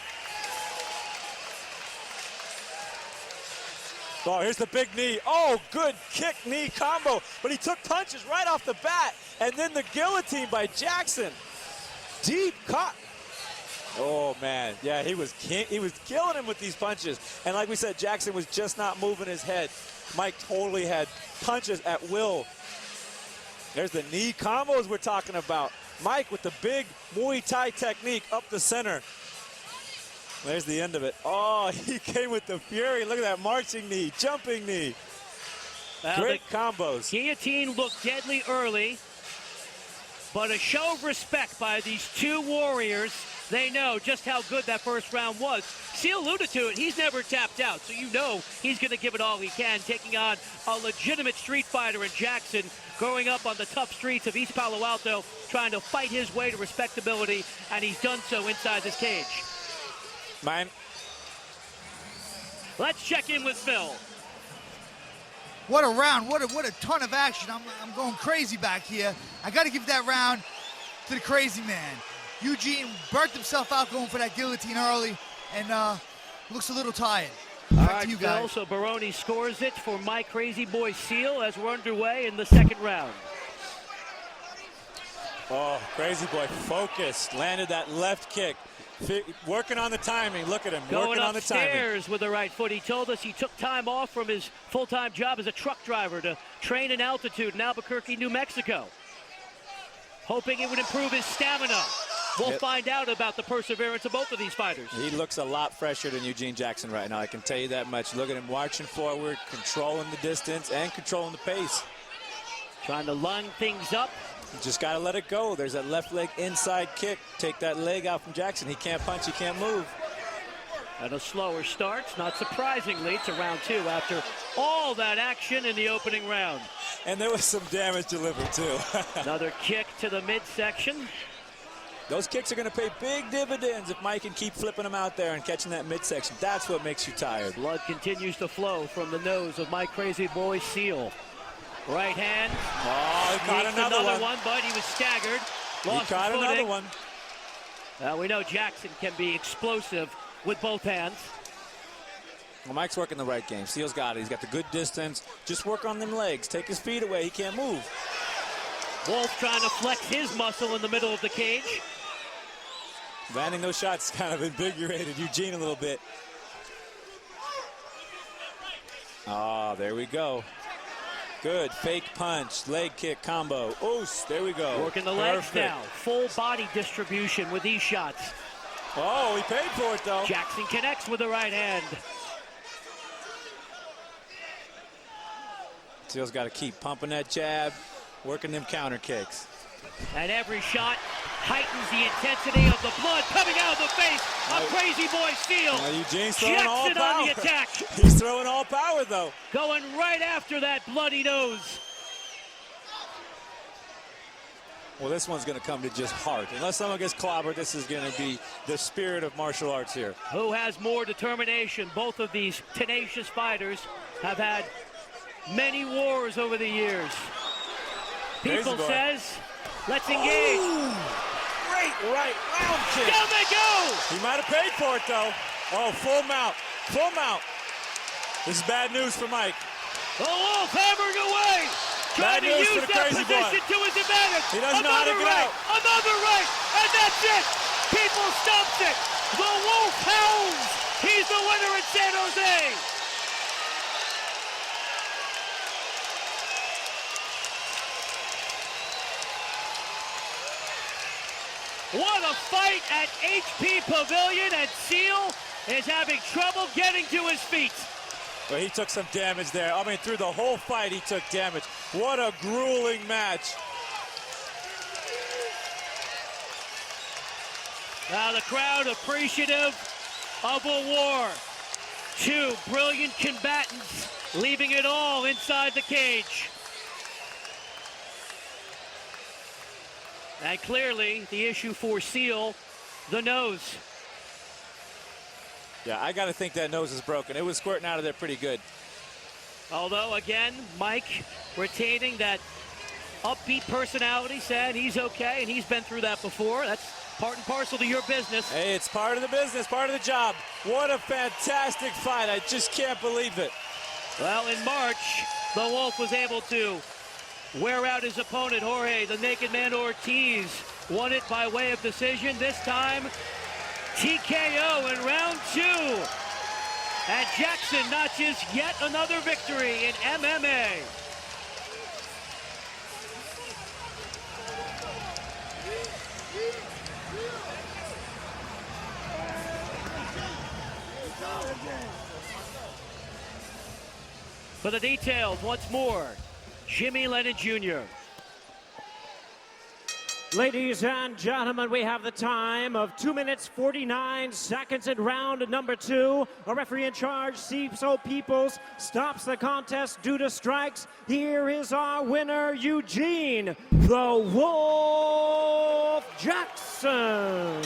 Oh, here's the big knee. Oh, good kick knee combo. But he took punches right off the bat. And then the guillotine by Jackson. Deep cut. Oh, man. Yeah, he was killing him with these punches. And like we said, Jackson was just not moving his head. Mike totally had punches at will. There's the knee combos we're talking about. Mike with the big Muay Thai technique up the center. There's the end of it. Oh, he came with the fury. Look at that marching knee, jumping knee. Great combos. Guillotine looked deadly early, but a show of respect by these two warriors. They know just how good that first round was. Seal alluded to it. He's never tapped out, so you know he's going to give it all he can, taking on a legitimate street fighter in Jackson, growing up on the tough streets of East Palo Alto, trying to fight his way to respectability, and he's done so inside this cage. Man. Let's check in with Phil. What a round. What a ton of action. I'm going crazy back here. I got to give that round to the crazy man. Eugene burnt himself out going for that guillotine early and looks a little tired. All Back right, to you Phil, guys. so Baroni scores it for my Crazy Boy Seal as we're underway in the second round. Oh, Crazy Boy focused, landed that left kick. Working on the timing. Look at him, Going working on the timing. upstairs with the right foot. He told us he took time off from his full-time job as a truck driver to train in altitude in Albuquerque, New Mexico, hoping it would improve his stamina. We'll find out about the perseverance of both of these fighters. He looks a lot fresher than Eugene Jackson right now, I can tell you that much. Look at him marching forward, controlling the distance, and controlling the pace. Trying to lung things up. You just got to let it go. There's that left leg inside kick. Take that leg out from Jackson. He can't punch, he can't move. And a slower start, not surprisingly, to round two after all that action in the opening round. And there was some damage delivered, too. Another kick to the midsection. Those kicks are going to pay big dividends if Mike can keep flipping them out there and catching that midsection. That's what makes you tired. Blood continues to flow from the nose of my Crazy Boy Seal. Right hand. Oh, he caught another one, but he was staggered. Lost he caught his footing. another one. We know Jackson can be explosive with both hands. Well, Mike's working the right game. Seal's got it. He's got the good distance. Just work on them legs. Take his feet away. He can't move. Wolf trying to flex his muscle in the middle of the cage. Landing those shots kind of invigorated Eugene a little bit. Ah, there we go. Good fake punch, leg kick combo. Oos, there we go. Working the legs now. Full body distribution with these shots. Oh, he paid for it though. Jackson connects with the right hand. Seal's got to keep pumping that jab, working them counter kicks. And every shot heightens the intensity of the blood coming out of the face of Crazy Boy Seal. Eugene's throwing all Jackson power. on the attack. He's throwing all power though. Going right after that bloody nose. Well, this one's going to come to just heart. Unless someone gets clobbered, this is going to be the spirit of martial arts here. Who has more determination? Both of these tenacious fighters have had many wars over the years. People says, let's engage. Ooh, great right round kick. Down they go. He might have paid for it though. Oh, full mount, full mount. This is bad news for Mike. The Wolf hammering away. Trying to use that position to his advantage. He doesn't know how to get out. Another right, and that's it. People stumps it. The Wolf howls. He's the winner in San Jose. What a fight at HP Pavilion, and Seal is having trouble getting to his feet. Well, he took some damage there. I mean, through the whole fight, he took damage. What a grueling match. Now the crowd appreciative of a war. Two brilliant combatants leaving it all inside the cage. And clearly, the issue for Seal, the nose. Yeah, I got to think that nose is broken. It was squirting out of there pretty good. Although, again, Mike retaining that upbeat personality, said he's okay, and he's been through that before. That's part and parcel to your business. Hey, it's part of the business, part of the job. What a fantastic fight. I just can't believe it. Well, in March, the Wolf was able to wear out his opponent, Jorge, the Naked Man Ortiz. Won it by way of decision. This time, TKO in round 2. And Jackson notches yet another victory in MMA. For the details, once more, Jimmy Lennon Jr. Ladies and gentlemen, we have the time of 2 minutes 49 seconds in round number 2. A referee in charge, Cecil Peoples, stops the contest due to strikes. Here is our winner, Eugene, the Wolf Jackson.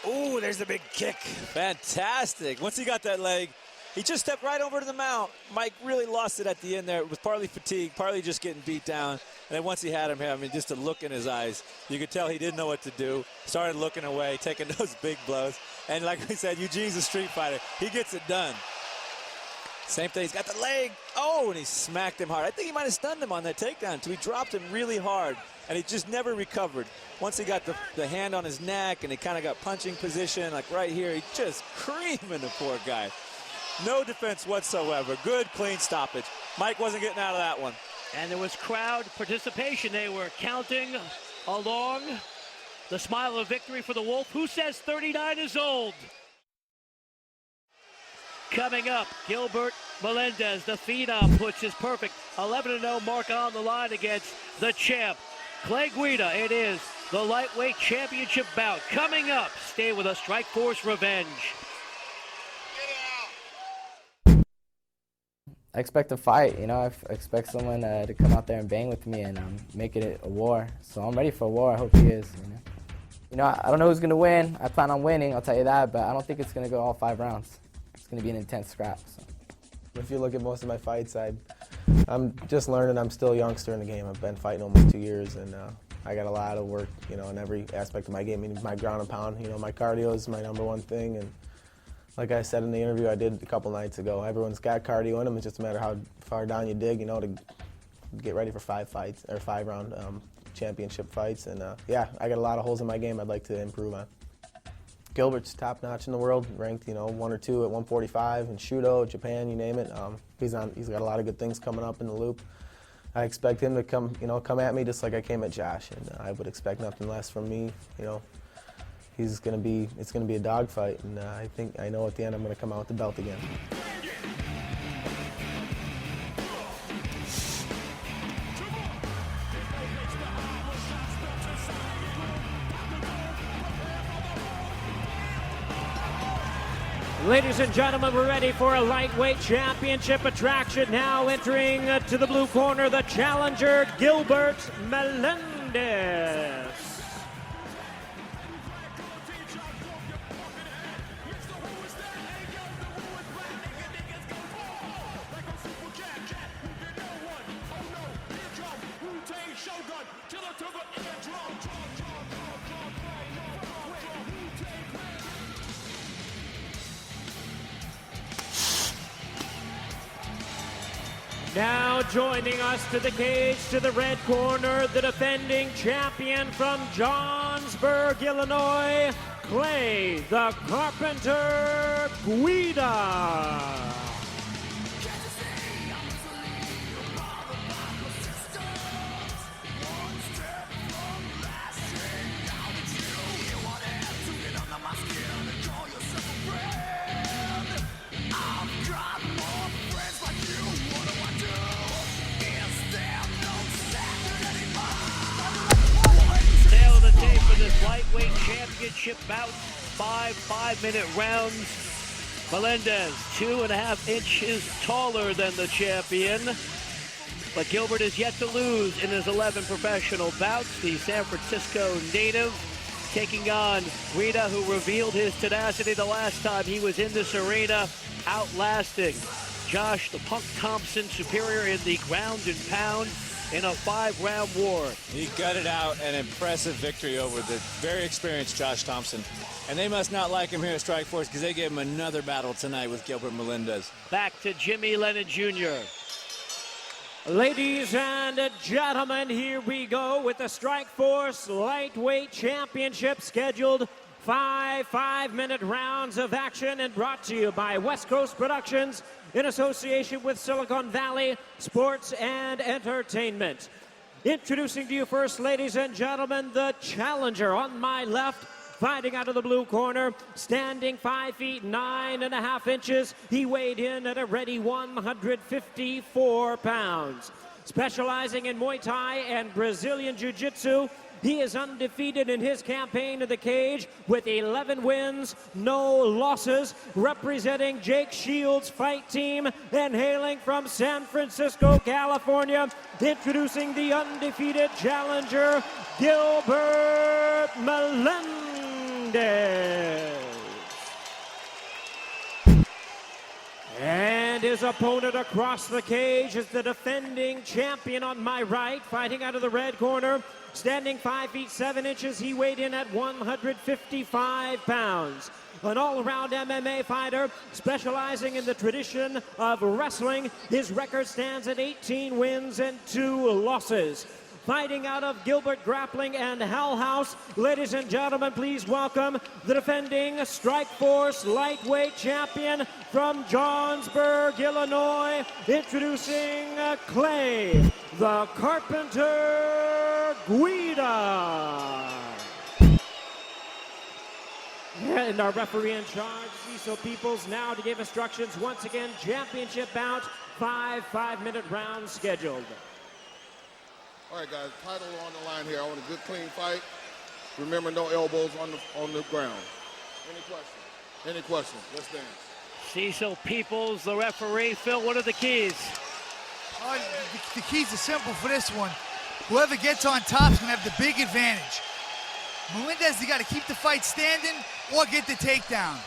Ooh, there's the big kick. Fantastic. Once he got that leg, he just stepped right over to the mount. Mike really lost it at the end there. It was partly fatigue, partly just getting beat down. And then once he had him here, I mean, just a look in his eyes, you could tell he didn't know what to do. Started looking away, taking those big blows. And like we said, Eugene's a street fighter. He gets it done. Same thing, he's got the leg. Oh, and he smacked him hard. I think he might have stunned him on that takedown, too. He dropped him really hard, and he just never recovered. Once he got the hand on his neck, and he kind of got punching position, like right here, he just creaming the poor guy. No defense whatsoever. Good, clean stoppage. Mike wasn't getting out of that one. And there was crowd participation. They were counting along. The smile of victory for the Wolf, who says 39 is old. Coming up, Gilbert Melendez, the phenom, puts his perfect 11-0 mark on the line against the champ, Clay Guida. It is the lightweight championship bout. Coming up, stay with us, Strikeforce Revenge. I expect a fight, you know. I expect someone to come out there and bang with me and make it a war. So I'm ready for a war. I hope he is, you know. I don't know who's going to win. I plan on winning, I'll tell you that, but I don't think it's going to go all 5 rounds. It's going to be an intense scrap. So. If you look at most of my fights, I'm just learning. I'm still a youngster in the game. I've been fighting almost 2 years, and I got a lot of work, in every aspect of my game. I mean, my ground and pound, my cardio is my #1 thing. And like I said in the interview I did a couple nights ago, everyone's got cardio in them. It's just a matter of how far down you dig, to get ready for 5 fights or 5-round championship fights. And yeah, I got a lot of holes in my game I'd like to improve on. Gilbert's top notch in the world, ranked 1 or 2 at 145 in Shudo, Japan, you name it. He's got a lot of good things coming up in the loop. I expect him to come at me just like I came at Josh, and I would expect nothing less from me. It's gonna be a dogfight, and I know at the end I'm gonna come out with the belt again. Ladies and gentlemen, we're ready for a lightweight championship attraction. Now entering to the blue corner, the challenger, Gilbert Melendez. Now joining us to the cage, to the red corner, the defending champion from Johnsburg, Illinois, Clay the Carpenter Guida. This lightweight championship bout, 5 5-minute rounds. Melendez, 2.5 inches taller than the champion, but Gilbert is yet to lose in his 11 professional bouts. The San Francisco native taking on Guida, who revealed his tenacity the last time he was in this arena, outlasting Josh the Punk Thompson superior in the ground and pound in a 5-round war. He gutted out an impressive victory over the very experienced Josh Thompson. And they must not like him here at Strikeforce because they gave him another battle tonight with Gilbert Melendez. Back to Jimmy Lennon Jr. Ladies and gentlemen, here we go with the Strikeforce Lightweight Championship, scheduled 5 5-minute rounds of action, and brought to you by West Coast Productions in association with Silicon Valley Sports and Entertainment. Introducing to you first, ladies and gentlemen, the challenger on my left, fighting out of the blue corner, standing 5 feet 9.5 inches. He weighed in at a ready 154 pounds. Specializing in Muay Thai and Brazilian Jiu-Jitsu, he is undefeated in his campaign to the cage with 11 wins, no losses, representing Jake Shields' fight team and hailing from San Francisco, California, introducing the undefeated challenger, Gilbert Melendez. And his opponent across the cage is the defending champion on my right, fighting out of the red corner. Standing 5 feet 7 inches, he weighed in at 155 pounds. An all-around MMA fighter, specializing in the tradition of wrestling. His record stands at 18 wins and 2 losses. Fighting out of Gilbert Grappling and Hell House, ladies and gentlemen, please welcome the defending Strikeforce lightweight champion from Johnsburg, Illinois, introducing Clay the Carpenter Guida. And our referee in charge, Cecil Peoples, now to give instructions. Once again, championship bout, 5 5-minute rounds scheduled. All right, guys, title on the line here. I want a good, clean fight. Remember, no elbows on the ground. Any questions? Any questions? Let's dance. Cecil Peoples, the referee. Phil, what are the keys? The keys are simple for this one. Whoever gets on top is going to have the big advantage. Melendez, he got to keep the fight standing or get the takedown.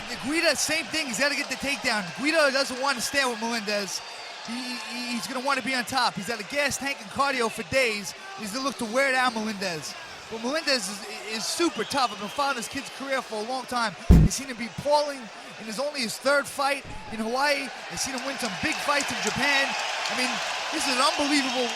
The Guida, same thing. He's got to get the takedown. Guida doesn't want to stand with Melendez. he's going to want to be on top. He's had a gas tank and cardio for days. He's going to look to wear down Melendez. But Melendez is super tough. I've been following this kid's career for a long time. I've seen him be appalling in his third fight in Hawaii. I've seen him win some big fights in Japan. I mean, this is an unbelievable,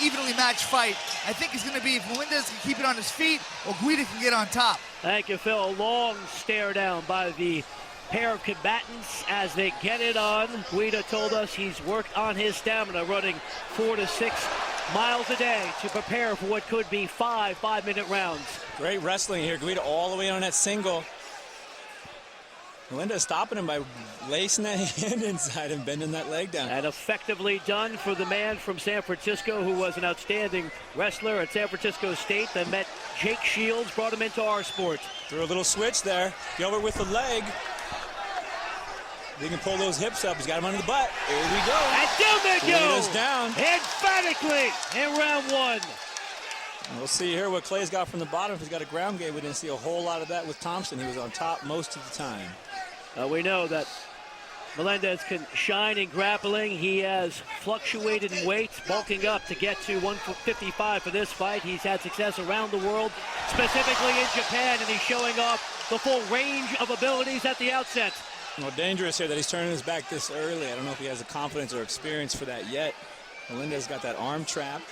evenly matched fight. I think it's going to be if Melendez can keep it on his feet or Guida can get on top. Thank you, Phil. A long stare down by the pair of combatants as they get it on. Guida told us he's worked on his stamina, running 4 to 6 miles a day to prepare for what could be 5 5-minute rounds. Great wrestling here. Guida all the way on that single. Melendez stopping him by lacing that hand inside and bending that leg down. And effectively done for the man from San Francisco who was an outstanding wrestler at San Francisco State, then met Jake Shields, brought him into our sport. Threw a little switch there. Gilbert with the leg. He can pull those hips up. He's got him under the butt. Here we go. And down they go. Guida's down. Emphatically in round 1. We'll see here what Clay's got from the bottom. If he's got a ground game, we didn't see a whole lot of that with Thompson. He was on top most of the time. We know that Melendez can shine in grappling. He has fluctuated in weight, bulking up to get to 155 for this fight. He's had success around the world, specifically in Japan, and he's showing off the full range of abilities at the outset. Well, dangerous here that he's turning his back this early. I don't know if he has the confidence or experience for that yet. Melendez got that arm trap,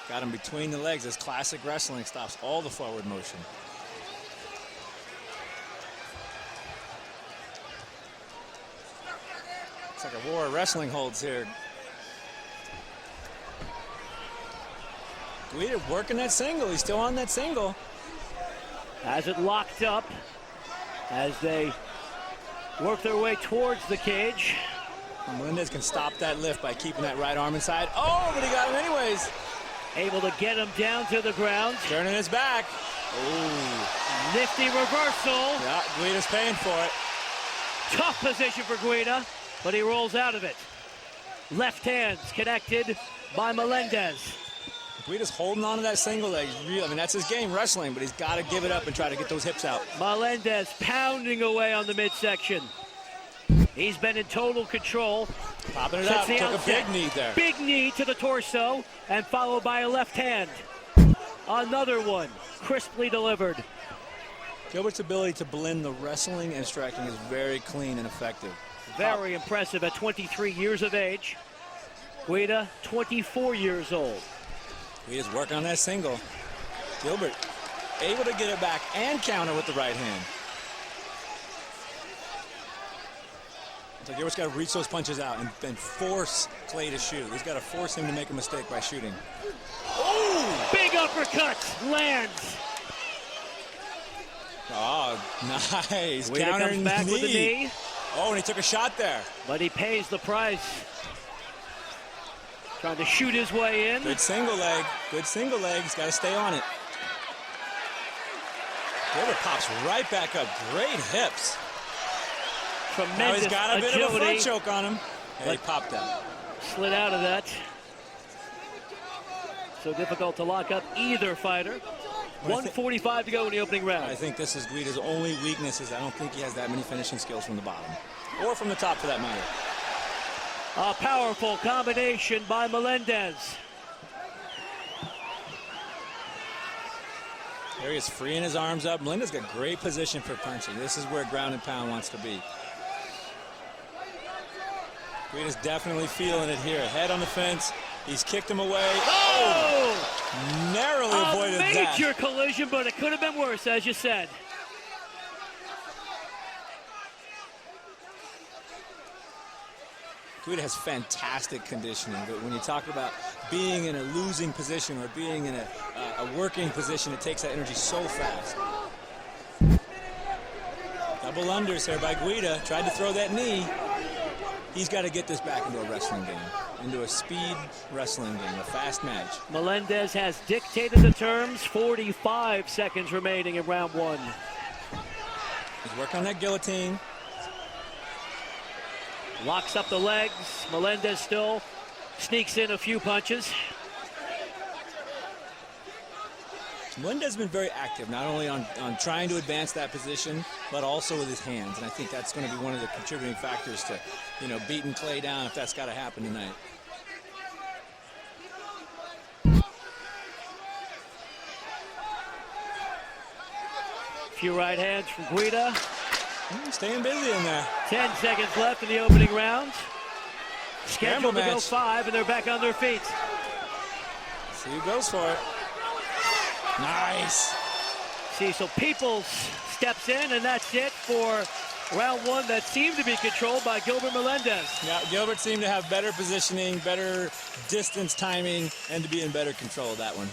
got him between the legs. This classic wrestling stops all the forward motion. It's like a war of wrestling holds here. Guida working that single. He's still on that single. Has it locked up as they work their way towards the cage. Melendez can stop that lift by keeping that right arm inside. Oh, but he got him anyways. Able to get him down to the ground. Turning his back. Oh. Nifty reversal. Yeah, Guida's paying for it. Tough position for Guida, but he rolls out of it. Left hands connected by Melendez. Guida's holding on to that single leg. I mean, that's his game, wrestling, but he's got to give it up and try to get those hips out. Melendez pounding away on the midsection. He's been in total control. Popping it out, took a big knee there. Big knee to the torso, and followed by a left hand. Another one, crisply delivered. Gilbert's ability to blend the wrestling and striking is very clean and effective. Very impressive at 23 years of age. Guida, 24 years old. Guida's working on that single. Gilbert able to get it back and counter with the right hand. So Gilbert's got to reach those punches out and force Clay to shoot. He's got to force him to make a mistake by shooting. Oh! Big uppercut lands. Oh, nice. Guida comes back with the knee. Oh, and he took a shot there. But he pays the price. Trying to shoot his way in. Good single leg. Good single leg. He's got to stay on it. Gilbert pops right back up. Great hips. Tremendous now he's got a bit of a front agility. choke on him. And he popped that. Slid out of that. So difficult to lock up either fighter. 1:45 to go in the opening round. I think this is Guida's only weakness is I don't think he has that many finishing skills from the bottom. Or from the top for that matter. A powerful combination by Melendez. There he is, freeing his arms up. Melendez got great position for punching. This is where ground and pound wants to be. Guida's definitely feeling it here. Head on the fence. He's kicked him away. Oh! Narrowly avoided that. A major collision, but it could have been worse, as you said. Guida has fantastic conditioning, but when you talk about being in a losing position or being in a working position, it takes that energy so fast. Double unders here by Guida. Tried to throw that knee. He's got to get this back into a wrestling game, into a speed wrestling game, a fast match. Melendez has dictated the terms. 45 seconds remaining in round 1. He's working on that guillotine. Locks up the legs. Melendez still sneaks in a few punches. Melendez has been very active, not only on trying to advance that position, but also with his hands. And I think that's going to be one of the contributing factors to, beating Clay down if that's got to happen tonight. Few right hands from Guida. Staying busy in there. 10 seconds left in the opening round. Scheduled to go match. 5, and they're back on their feet. See who goes for it. Nice. Cecil Peoples steps in, and that's it for round 1 that seemed to be controlled by Gilbert Melendez. Yeah, Gilbert seemed to have better positioning, better distance timing, and to be in better control of that one.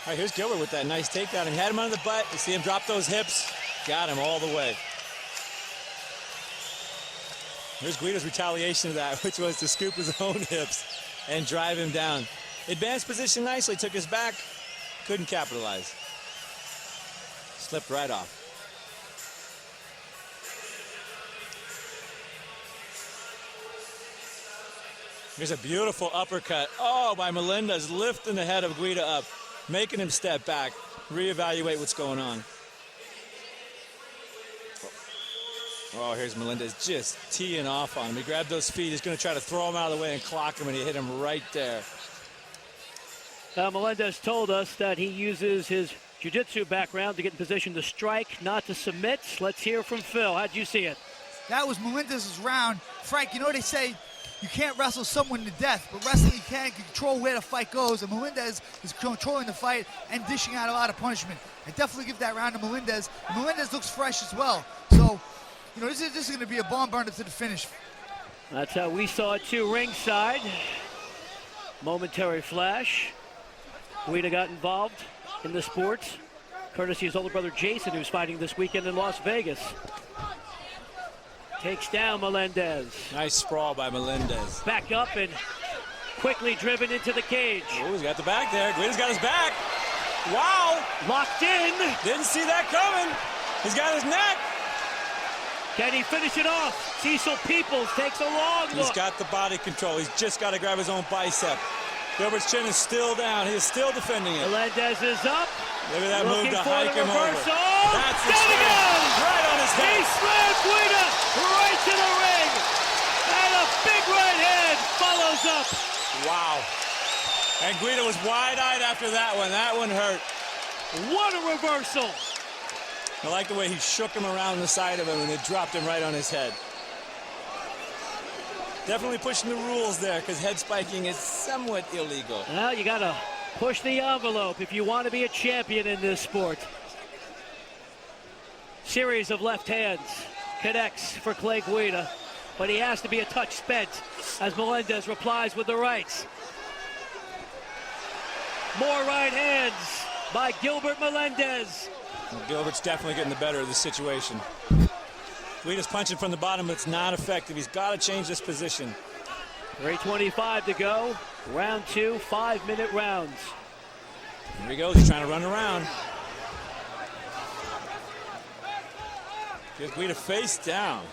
All right, here's Gilbert with that nice takedown. He had him on the butt. You see him drop those hips. Got him all the way. Here's Guida's retaliation of that, which was to scoop his own hips and drive him down. Advanced position nicely, took his back, couldn't capitalize. Slipped right off. Here's a beautiful uppercut. Oh, by Melendez, lifting the head of Guida up, making him step back, reevaluate what's going on. Oh, here's Melendez just teeing off on him. He grabbed those feet. He's going to try to throw him out of the way and clock him, and he hit him right there. Melendez told us that he uses his jiu-jitsu background to get in position to strike, not to submit. Let's hear from Phil. How'd you see it? That was Melendez's round. Frank, they say you can't wrestle someone to death, but wrestling you can control where the fight goes, and Melendez is controlling the fight and dishing out a lot of punishment. I definitely give that round to Melendez. Melendez looks fresh as well. So, this is going to be a bomb burner to the finish. That's how we saw it too, ringside. Momentary flash. Guida got involved in the sports, courtesy of his older brother Jason, who's fighting this weekend in Las Vegas. Takes down Melendez. Nice sprawl by Melendez. Back up and quickly driven into the cage. Oh, he's got the back there. Guida's got his back. Wow. Locked in. Didn't see that coming. He's got his neck. Can he finish it off? Cecil Peoples takes a long look. He's got the body control. He's just got to grab his own bicep. Gilbert's chin is still down. He is still defending it. Melendez is up. Look at that move to hike him reversal. over. That's the There he goes. Right on his head. He slammed Guida right to the ring. And a big right hand follows up. Wow. And Guida was wide-eyed after that one. That one hurt. What a reversal. I like the way he shook him around the side of him and it dropped him right on his head. Definitely pushing the rules there because head spiking is somewhat illegal. Well, you got to push the envelope if you want to be a champion in this sport. Series of left hands connects for Clay Guida, but he has to be a touch spent as Melendez replies with the rights. More right hands by Gilbert Melendez. Well, Gilbert's definitely getting the better of the situation. Guida's punching from the bottom, but it's not effective. He's got to change this position. 3:25 to go. Round 2, 5-minute rounds. Here he goes. He's trying to run around. Gives Guida face down.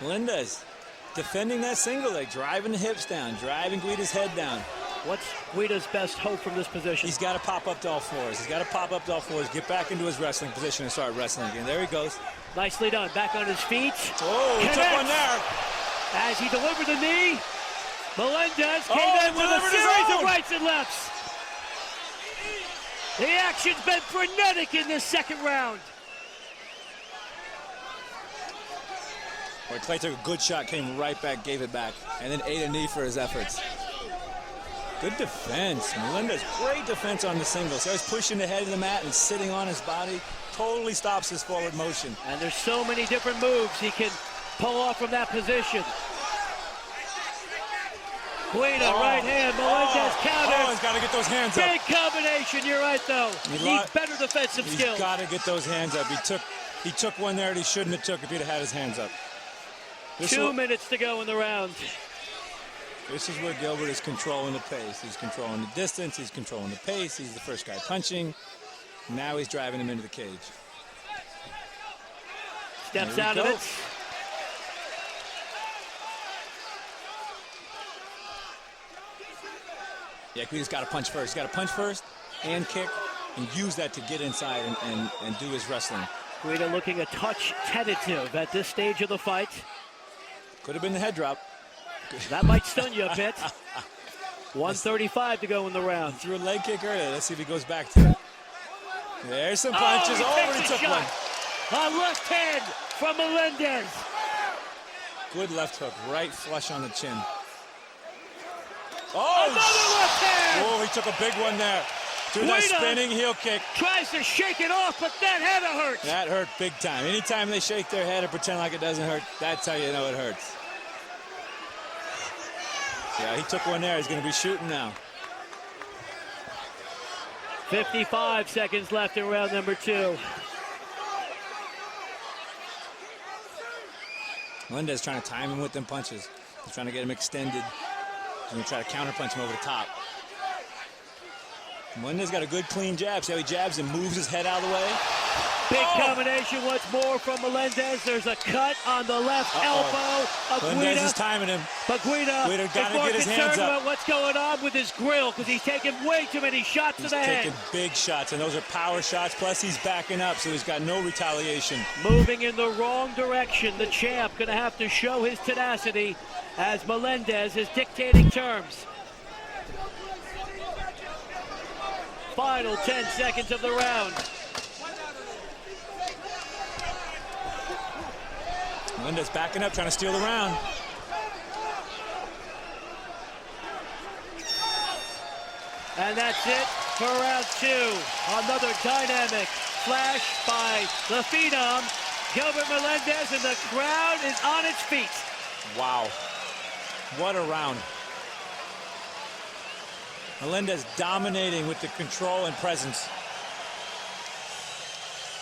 Melendez defending that single leg, driving the hips down, driving Guida's head down. What's Guida's best hope from this position? He's got to pop up to all fours. He's got to pop up to all fours, get back into his wrestling position and start wrestling again. There he goes. Nicely done. Back on his feet. Oh, he took one there. As he delivered the knee, Melendez came in with a series of rights and lefts. The action's been frenetic in this second round. Boy, Clay took a good shot, came right back, gave it back, and then ate a knee for his efforts. Good defense. Melendez, great defense on the singles. So he's pushing the head of the mat and sitting on his body. Totally stops his forward motion. And there's so many different moves he can pull off from that position. Guida, right hand, Melendez counter. Oh, he's got to get those hands up. Big combination, you're right though. Needs better defensive skills. He's got to get those hands up. He took one there that he shouldn't have took if he'd have had his hands up. 2 minutes to go in the round. This is where Gilbert is controlling the pace. He's controlling the distance. He's controlling the pace. He's the first guy punching. Now he's driving him into the cage. Steps out of it. Yeah, Guida's got to punch first. He's got to punch first and kick and use that to get inside and do his wrestling. Guida looking a touch tentative at this stage of the fight. Could have been the head drop. That might stun you a bit. 1:35 to go in the round. Threw a leg kick earlier. Let's see if he goes back to it. There's some punches. Oh, he took one. A left hand from Melendez. Good left hook, right flush on the chin. Oh! Another left hand! Oh, he took a big one there. Do that spinning heel kick. Tries to shake it off, but that head hurts. That hurt big time. Anytime they shake their head and pretend like it doesn't hurt, that's how you know it hurts. Yeah, he took one there. He's going to be shooting now. 55 seconds left in round number 2. Melendez trying to time him with them punches. He's trying to get him extended. He's going to try to counterpunch him over the top. Melendez got a good clean jab. See how he jabs and moves his head out of the way? Big combination once more from Melendez. There's a cut on the left elbow of Melendez Guida. is timing him. But Guida is gotta more get his hands concerned up. about what's going on with his grill because he's taking way too many shots to the head. He's taking big shots, and those are power shots. Plus, he's backing up, so he's got no retaliation. Moving in the wrong direction. The champ going to have to show his tenacity as Melendez is dictating terms. Final 10 seconds of the round. Melendez backing up, trying to steal the round. And that's it for round 2. Another dynamic flash by the Phenom, Gilbert Melendez, and the crowd is on its feet. Wow. What a round. Melendez dominating with the control and presence.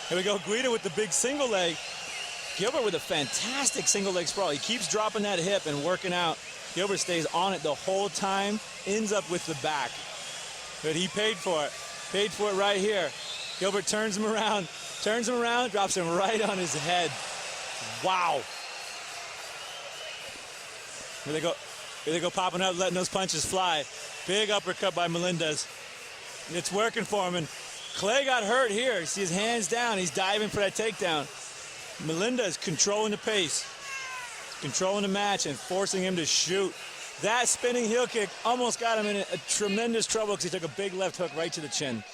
Here we go, Guida with the big single leg. Gilbert with a fantastic single leg sprawl. He keeps dropping that hip and working out. Gilbert stays on it the whole time, ends up with the back. But he paid for it. Paid for it right here. Gilbert turns him around, drops him right on his head. Wow. Here they go popping up, letting those punches fly. Big uppercut by Melendez. It's working for him. And Clay got hurt here. You see his hands down. He's diving for that takedown. Melendez controlling the pace, controlling the match, and forcing him to shoot. That spinning heel kick almost got him in a tremendous trouble because he took a big left hook right to the chin.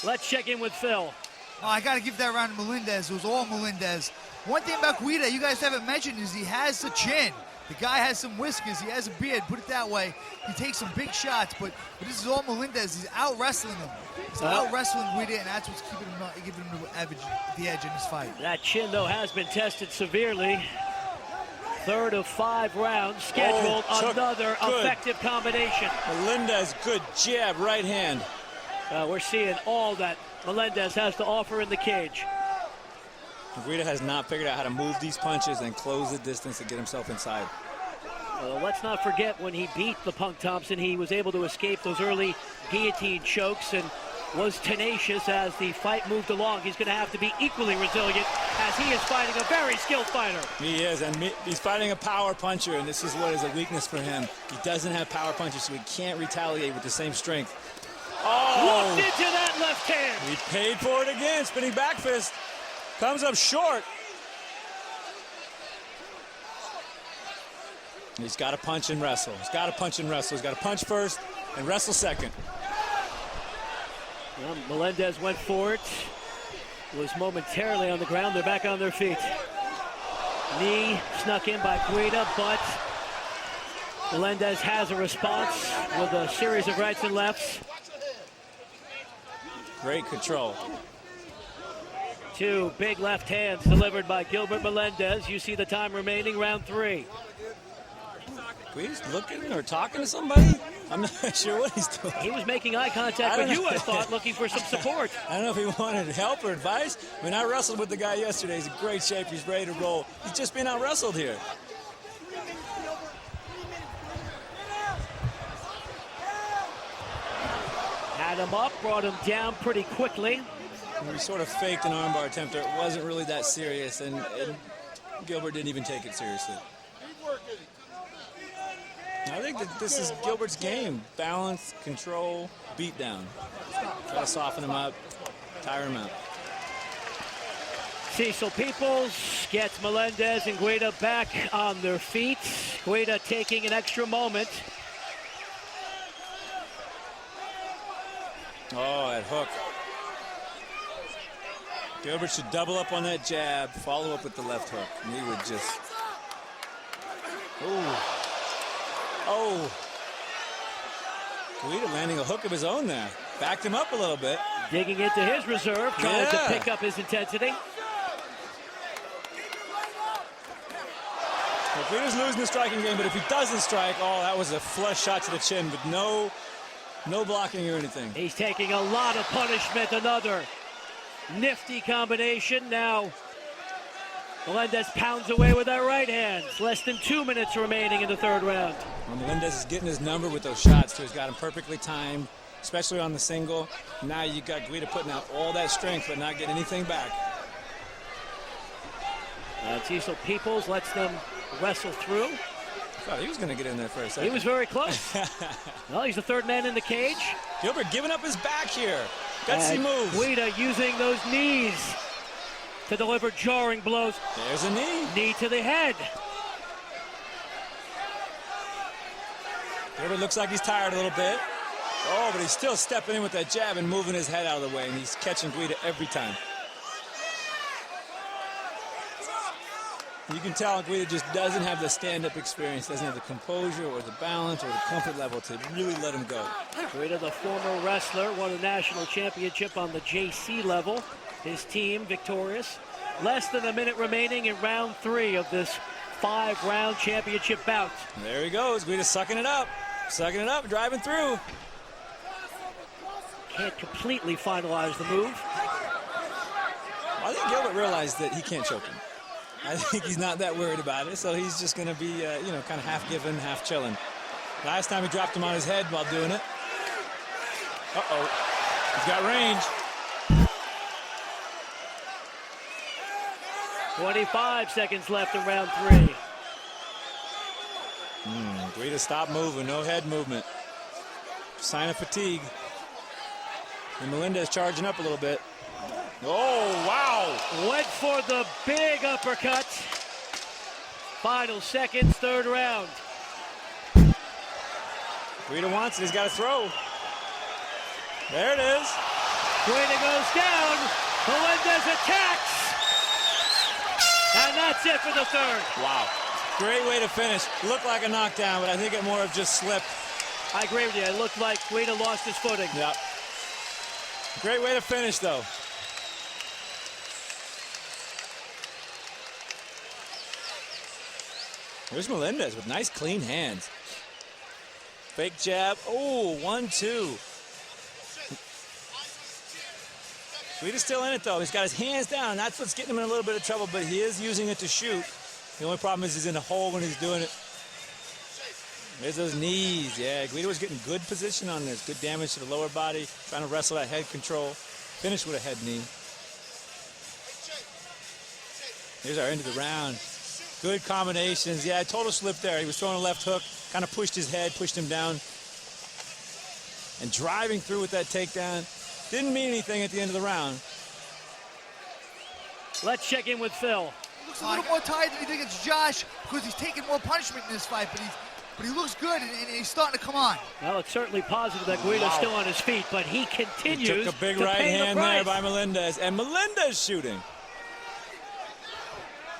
Let's check in with Phil. Oh, I got to give that round to Melendez. It was all Melendez. One thing about Guida you guys haven't mentioned is he has the chin. The guy has some whiskers. He has a beard, put it that way. He takes some big shots, but this is all Melendez. He's out-wrestling him. He's out-wrestling Guida, and that's what's giving him the edge in this fight. That chin, though, has been tested severely. Third of 5 rounds scheduled. Another effective combination. Melendez, good jab, right hand. We're seeing all that Melendez has to offer in the cage. Guida has not figured out how to move these punches and close the distance to get himself inside. Let's not forget when he beat the Punk Thompson, he was able to escape those early guillotine chokes and was tenacious as the fight moved along. He's going to have to be equally resilient as he is fighting a very skilled fighter. He is, and he's fighting a power puncher, and this is what is a weakness for him. He doesn't have power punches, so he can't retaliate with the same strength. Oh! Looked into that left hand. He paid for it again, spinning back fist. Comes up short. He's got to punch and wrestle. He's got to punch and wrestle. He's got to punch first and wrestle second. Well, Melendez went for it. Was momentarily on the ground. They're back on their feet. Knee snuck in by Guida, but Melendez has a response with a series of rights and lefts. Great control. 2 big left hands delivered by Gilbert Melendez. You see the time remaining, round 3. Guida's looking or talking to somebody? I'm not sure what he's doing. He was making eye contact with you, I thought, looking for some support. I don't know if he wanted help or advice. I mean, I wrestled with the guy yesterday. He's in great shape. He's ready to roll. He's just being out-wrestled here. Had him up, brought him down pretty quickly. He sort of faked an armbar attempt. It wasn't really that serious, and Gilbert didn't even take it seriously. I think that this is Gilbert's game. Balance, control, beat down. Try to soften him up, tire him out. Cecil Peoples gets Melendez and Guida back on their feet. Guida taking an extra moment. Oh, that hook. Gilbert should double up on that jab, follow up with the left hook. And he would just... Oh. Guida landing a hook of his own there. Backed him up a little bit. Digging into his reserve, trying to pick up his intensity. Well, Guida's losing the striking game, but if he doesn't strike, oh, that was a flush shot to the chin, but no blocking or anything. He's taking a lot of punishment. Another nifty combination. Now, Melendez pounds away with that right hand. Less than 2 minutes remaining in the third round. Well, Melendez is getting his number with those shots, too. He's got him perfectly timed, especially on the single. Now you got Guida putting out all that strength, but not getting anything back. Cecil Peoples lets them wrestle through. I thought he was going to get in there for a second. He was very close. Well, he's the third man in the cage. Gilbert giving up his back here. Gutsy moves. Guida using those knees to deliver jarring blows. There's a knee. Knee to the head. Gilbert looks like he's tired a little bit. Oh, but he's still stepping in with that jab and moving his head out of the way, and he's catching Guida every time. You can tell Guida just doesn't have the stand-up experience, doesn't have the composure or the balance or the comfort level to really let him go. Guida, the former wrestler, won a national championship on the JC level. His team victorious. Less than a minute remaining in round 3 of this 5-round championship bout. There he goes. Guida sucking it up, driving through. Can't completely finalize the move. I think Gilbert realized that he can't choke him. I think he's not that worried about it, so he's just going to be, kind of half giving, half chilling. Last time he dropped him on his head while doing it. Uh-oh. He's got range. 25 seconds left in round 3. Guida stop moving, no head movement. Sign of fatigue. And Melendez charging up a little bit. Oh, wow. Went for the big uppercut. Final seconds, third round. Guida wants it, he's got to throw. There it is. Guida goes down. Melendez attacks. And that's it for the third. Wow. Great way to finish. Looked like a knockdown, but I think it more of just slipped. I agree with you. It looked like Guida lost his footing. Yep. Great way to finish, though. There's Melendez with nice, clean hands. Fake jab. Oh, 1-2. Guida's still in it, though. He's got his hands down. That's what's getting him in a little bit of trouble, but he is using it to shoot. The only problem is he's in a hole when he's doing it. There's those knees. Yeah, Guida was getting good position on this. Good damage to the lower body. Trying to wrestle that head control. Finish with a head knee. Here's our end of the round. Good combinations. Yeah, total slip there. He was throwing a left hook. Kind of pushed his head, pushed him down. And driving through with that takedown. Didn't mean anything at the end of the round. Let's check in with Phil. Looks a little more tired than he did against Josh because he's taking more punishment in this fight, but he looks good and he's starting to come on. Well, it's certainly positive that Guida's still on his feet, but he continues He took a big to right pay hand the there price. by Melendez, and Melendez shooting.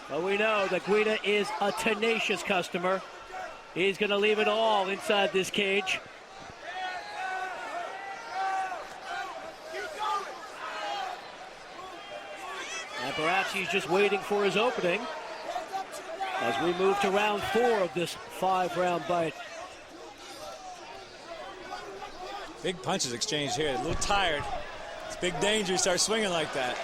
Well, we know that Guida is a tenacious customer. He's going to leave it all inside this cage. And perhaps he's just waiting for his opening as we move to round 4 of this 5-round fight. Big punches exchanged here. A little tired. It's big danger. He starts swinging like that.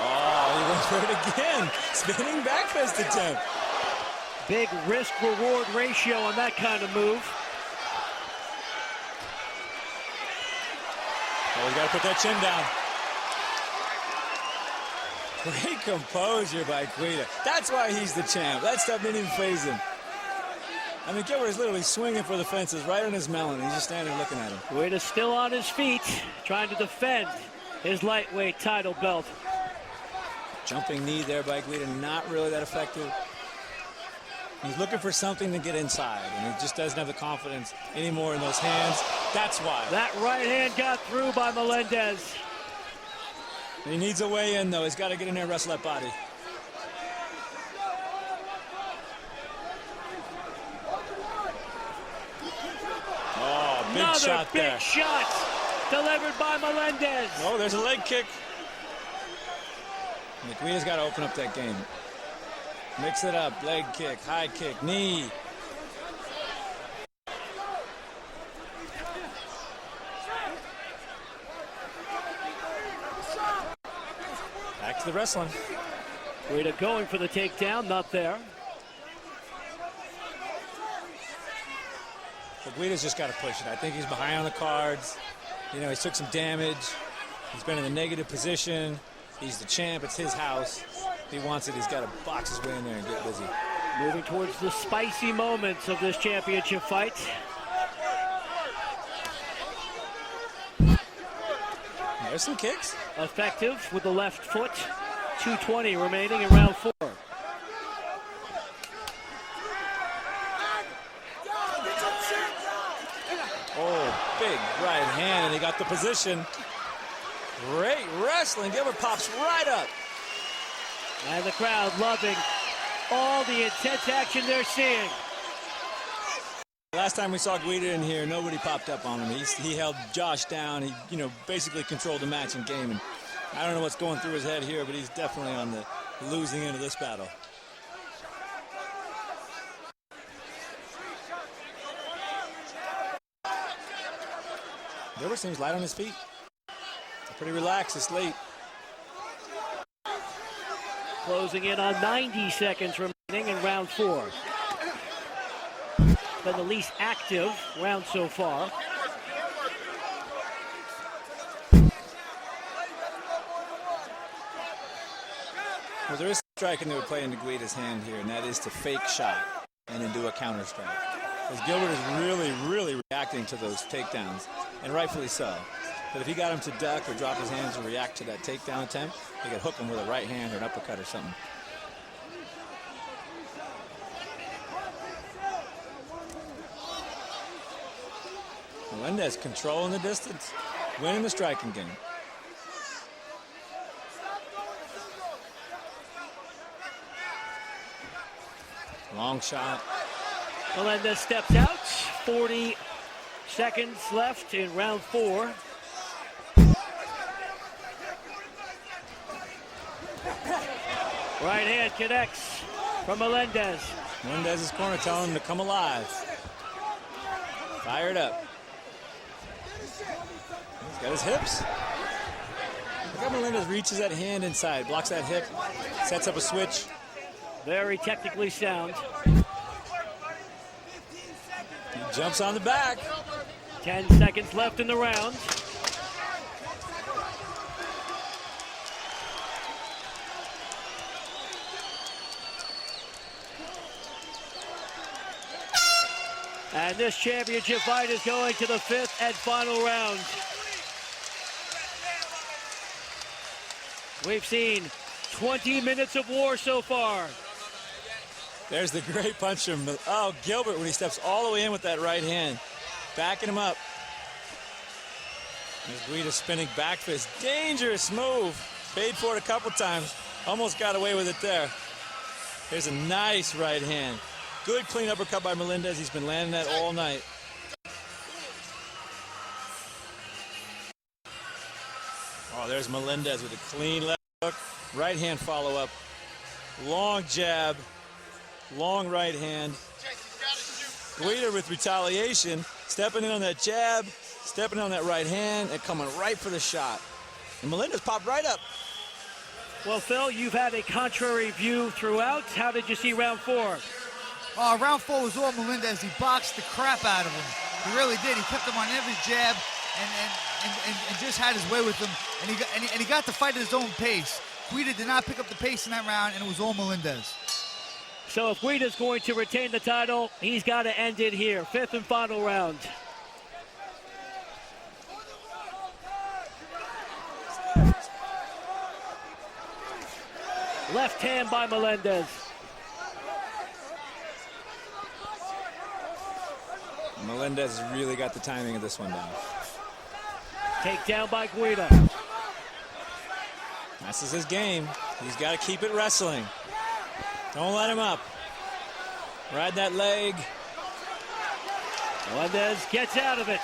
Oh, he went for it again. Spinning back fist attempt. Big risk-reward ratio on that kind of move. Oh, you got to put that chin down. Great composure by Guida. That's why he's the champ. That stuff didn't even faze him. I mean, Gilbert is literally swinging for the fences right on his melon. He's just standing looking at him. Guida still on his feet, trying to defend his lightweight title belt. Jumping knee there by Guida, not really that effective. He's looking for something to get inside, and he just doesn't have the confidence anymore in those hands. That's why. That right hand got through by Melendez. He needs a way in, though. He's got to get in there and wrestle that body. Oh, big Another shot big there. shot delivered by Melendez. Oh, there's a leg kick. Guida's got to open up that game. Mix it up. Leg kick, high kick, knee. Back to the wrestling. Guida going for the takedown, not there. But Guida's just got to push it. I think he's behind on the cards. You know, he took some damage. He's been in a negative position. He's the champ. It's his house. If he wants it, he's got to box his way in there and get busy. Moving towards the spicy moments of this championship fight. There's some kicks. Effective with the left foot. 2:20 remaining in round 4. Oh, big right hand, and he got the position. Great wrestling. Gilbert pops right up. And the crowd loving all the intense action they're seeing. Last time we saw Guida in here, nobody popped up on him. He held Josh down. He, basically controlled the match and game. And I don't know what's going through his head here, but he's definitely on the losing end of this battle. Gilbert seems light on his feet. Pretty relaxed. It's late. Closing in on 90 seconds remaining in round 4. Been the least active round so far. Well, there is striking that would play into Guida's hand here, and that is to fake shot and then do a counter strike. Because Gilbert is really reacting to those takedowns, and rightfully so. But if he got him to duck or drop his hands or react to that takedown attempt, he could hook him with a right hand or an uppercut or something. Melendez controlling the distance, winning the striking game. Long shot. Melendez steps out. 40 seconds left in round 4. Right hand connects from Melendez. Melendez's corner telling him to come alive. Fired up. He's got his hips. Look how Melendez reaches that hand inside, blocks that hip, sets up a switch. Very technically sound. He jumps on the back. 10 seconds left in the round. And this championship fight is going to the 5th and final round. We've seen 20 minutes of war so far. There's the great punch from Gilbert when he steps all the way in with that right hand. Backing him up. There's Guida spinning back fist. Dangerous move. Paid for it a couple times. Almost got away with it there. There's a nice right hand. Good clean uppercut by Melendez. He's been landing that all night. Oh, there's Melendez with a clean left hook. Right hand follow-up. Long jab. Long right hand. Guida with retaliation. Stepping in on that jab. Stepping on that right hand and coming right for the shot. And Melendez popped right up. Well, Phil, you've had a contrary view throughout. How did you see round 4? Round 4 was all Melendez. He boxed the crap out of him. He really did. He kept him on every jab and just had his way with him. And he got the fight at his own pace. Guida did not pick up the pace in that round, and it was all Melendez. So if Guida's going to retain the title, he's got to end it here. 5th and final round. Left hand by Melendez. Melendez has really got the timing of this one down. Takedown by Guida. This is his game. He's got to keep it wrestling. Don't let him up. Ride that leg. Melendez gets out of it.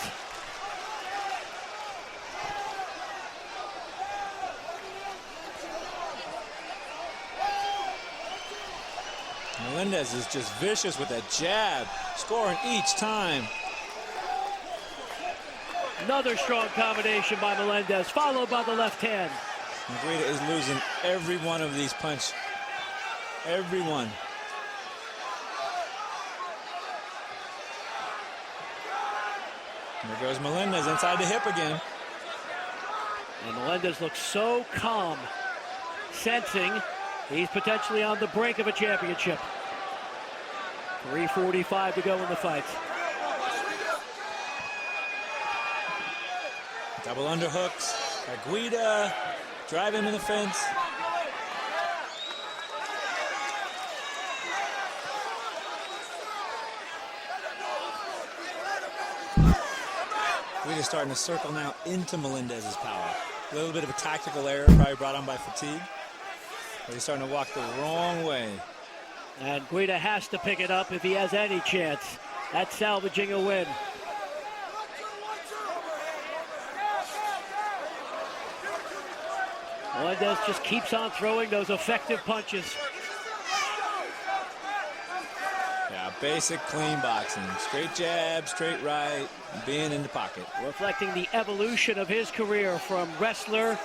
Melendez is just vicious with that jab, scoring each time. Another strong combination by Melendez, followed by the left hand. And Guida is losing every one of these punches. Every one. There goes Melendez inside the hip again. And Melendez looks so calm, sensing he's potentially on the brink of a championship. 3:45 to go in the fight. Double underhooks. Got Guida. Drive him in the fence. Guida's starting to circle now into Melendez's power. A little bit of a tactical error, probably brought on by fatigue. But he's starting to walk the wrong way. And Guida has to pick it up if he has any chance at salvaging a win. Melendez just keeps on throwing those effective punches. Yeah, basic clean boxing. Straight jab, straight right, being in the pocket. Reflecting the evolution of his career from wrestler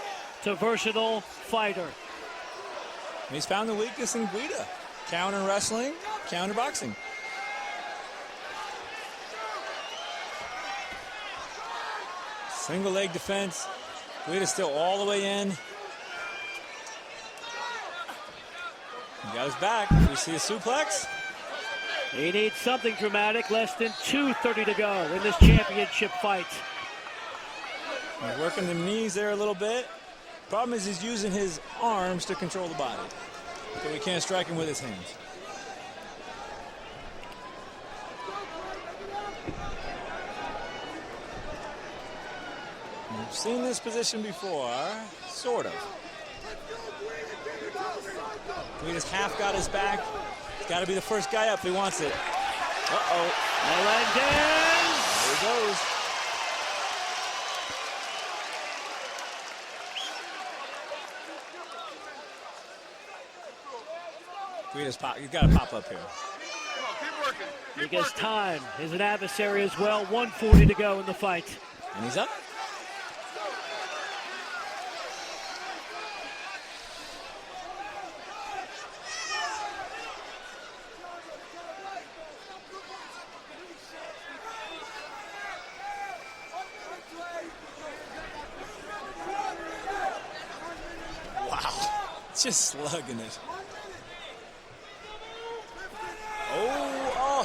to versatile fighter. He's found the weakness in Guida. Counter wrestling, counter boxing. Single leg defense. Guida's still all the way in. He got his back. You see a suplex? He needs something dramatic. Less than 2:30 to go in this championship fight. He's working the knees there a little bit. Problem is he's using his arms to control the body. So he can't strike him with his hands. We've seen this position before, sort of. Guida's half got his back. He's got to be the first guy up if he wants it. Uh-oh. Melendez! There he goes. Guida's pop. He's got to pop up here. Because time is an adversary as well. 1:40 to go in the fight. And he's up. Just slugging it. Oh,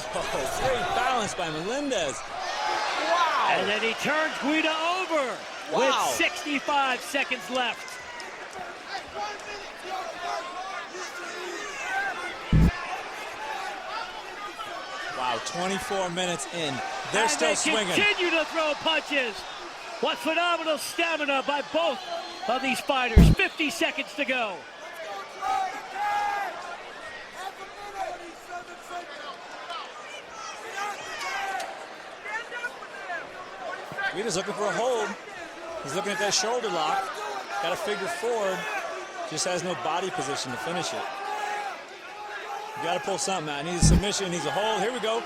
great balance by Melendez. Wow. And then he turns Guida over with 65 seconds left. Wow, 24 minutes in. They're and still they swinging. Continue to throw punches. What phenomenal stamina by both of these fighters. 50 seconds to go. Guida's looking for a hold. He's looking at that shoulder lock. Got a figure forward. Just has no body position to finish it. You got to pull something out. He needs a submission. He needs a hold. Here we go.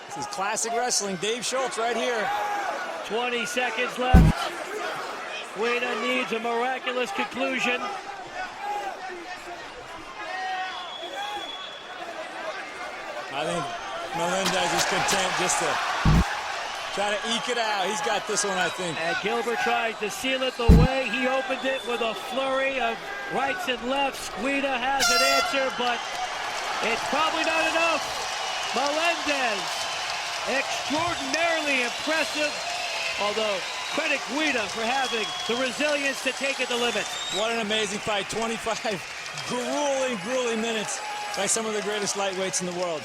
This is classic wrestling. Dave Schultz right here. 20 seconds left. Guida needs a miraculous conclusion. I think Melendez is content just to Trying to eke it out. He's got this one, I think. And Gilbert tried to seal it the way he opened it with a flurry of rights and lefts. Guida has an answer, but it's probably not enough. Melendez, extraordinarily impressive, although credit Guida for having the resilience to take it to limits. What an amazing fight. 25 grueling minutes by some of the greatest lightweights in the world.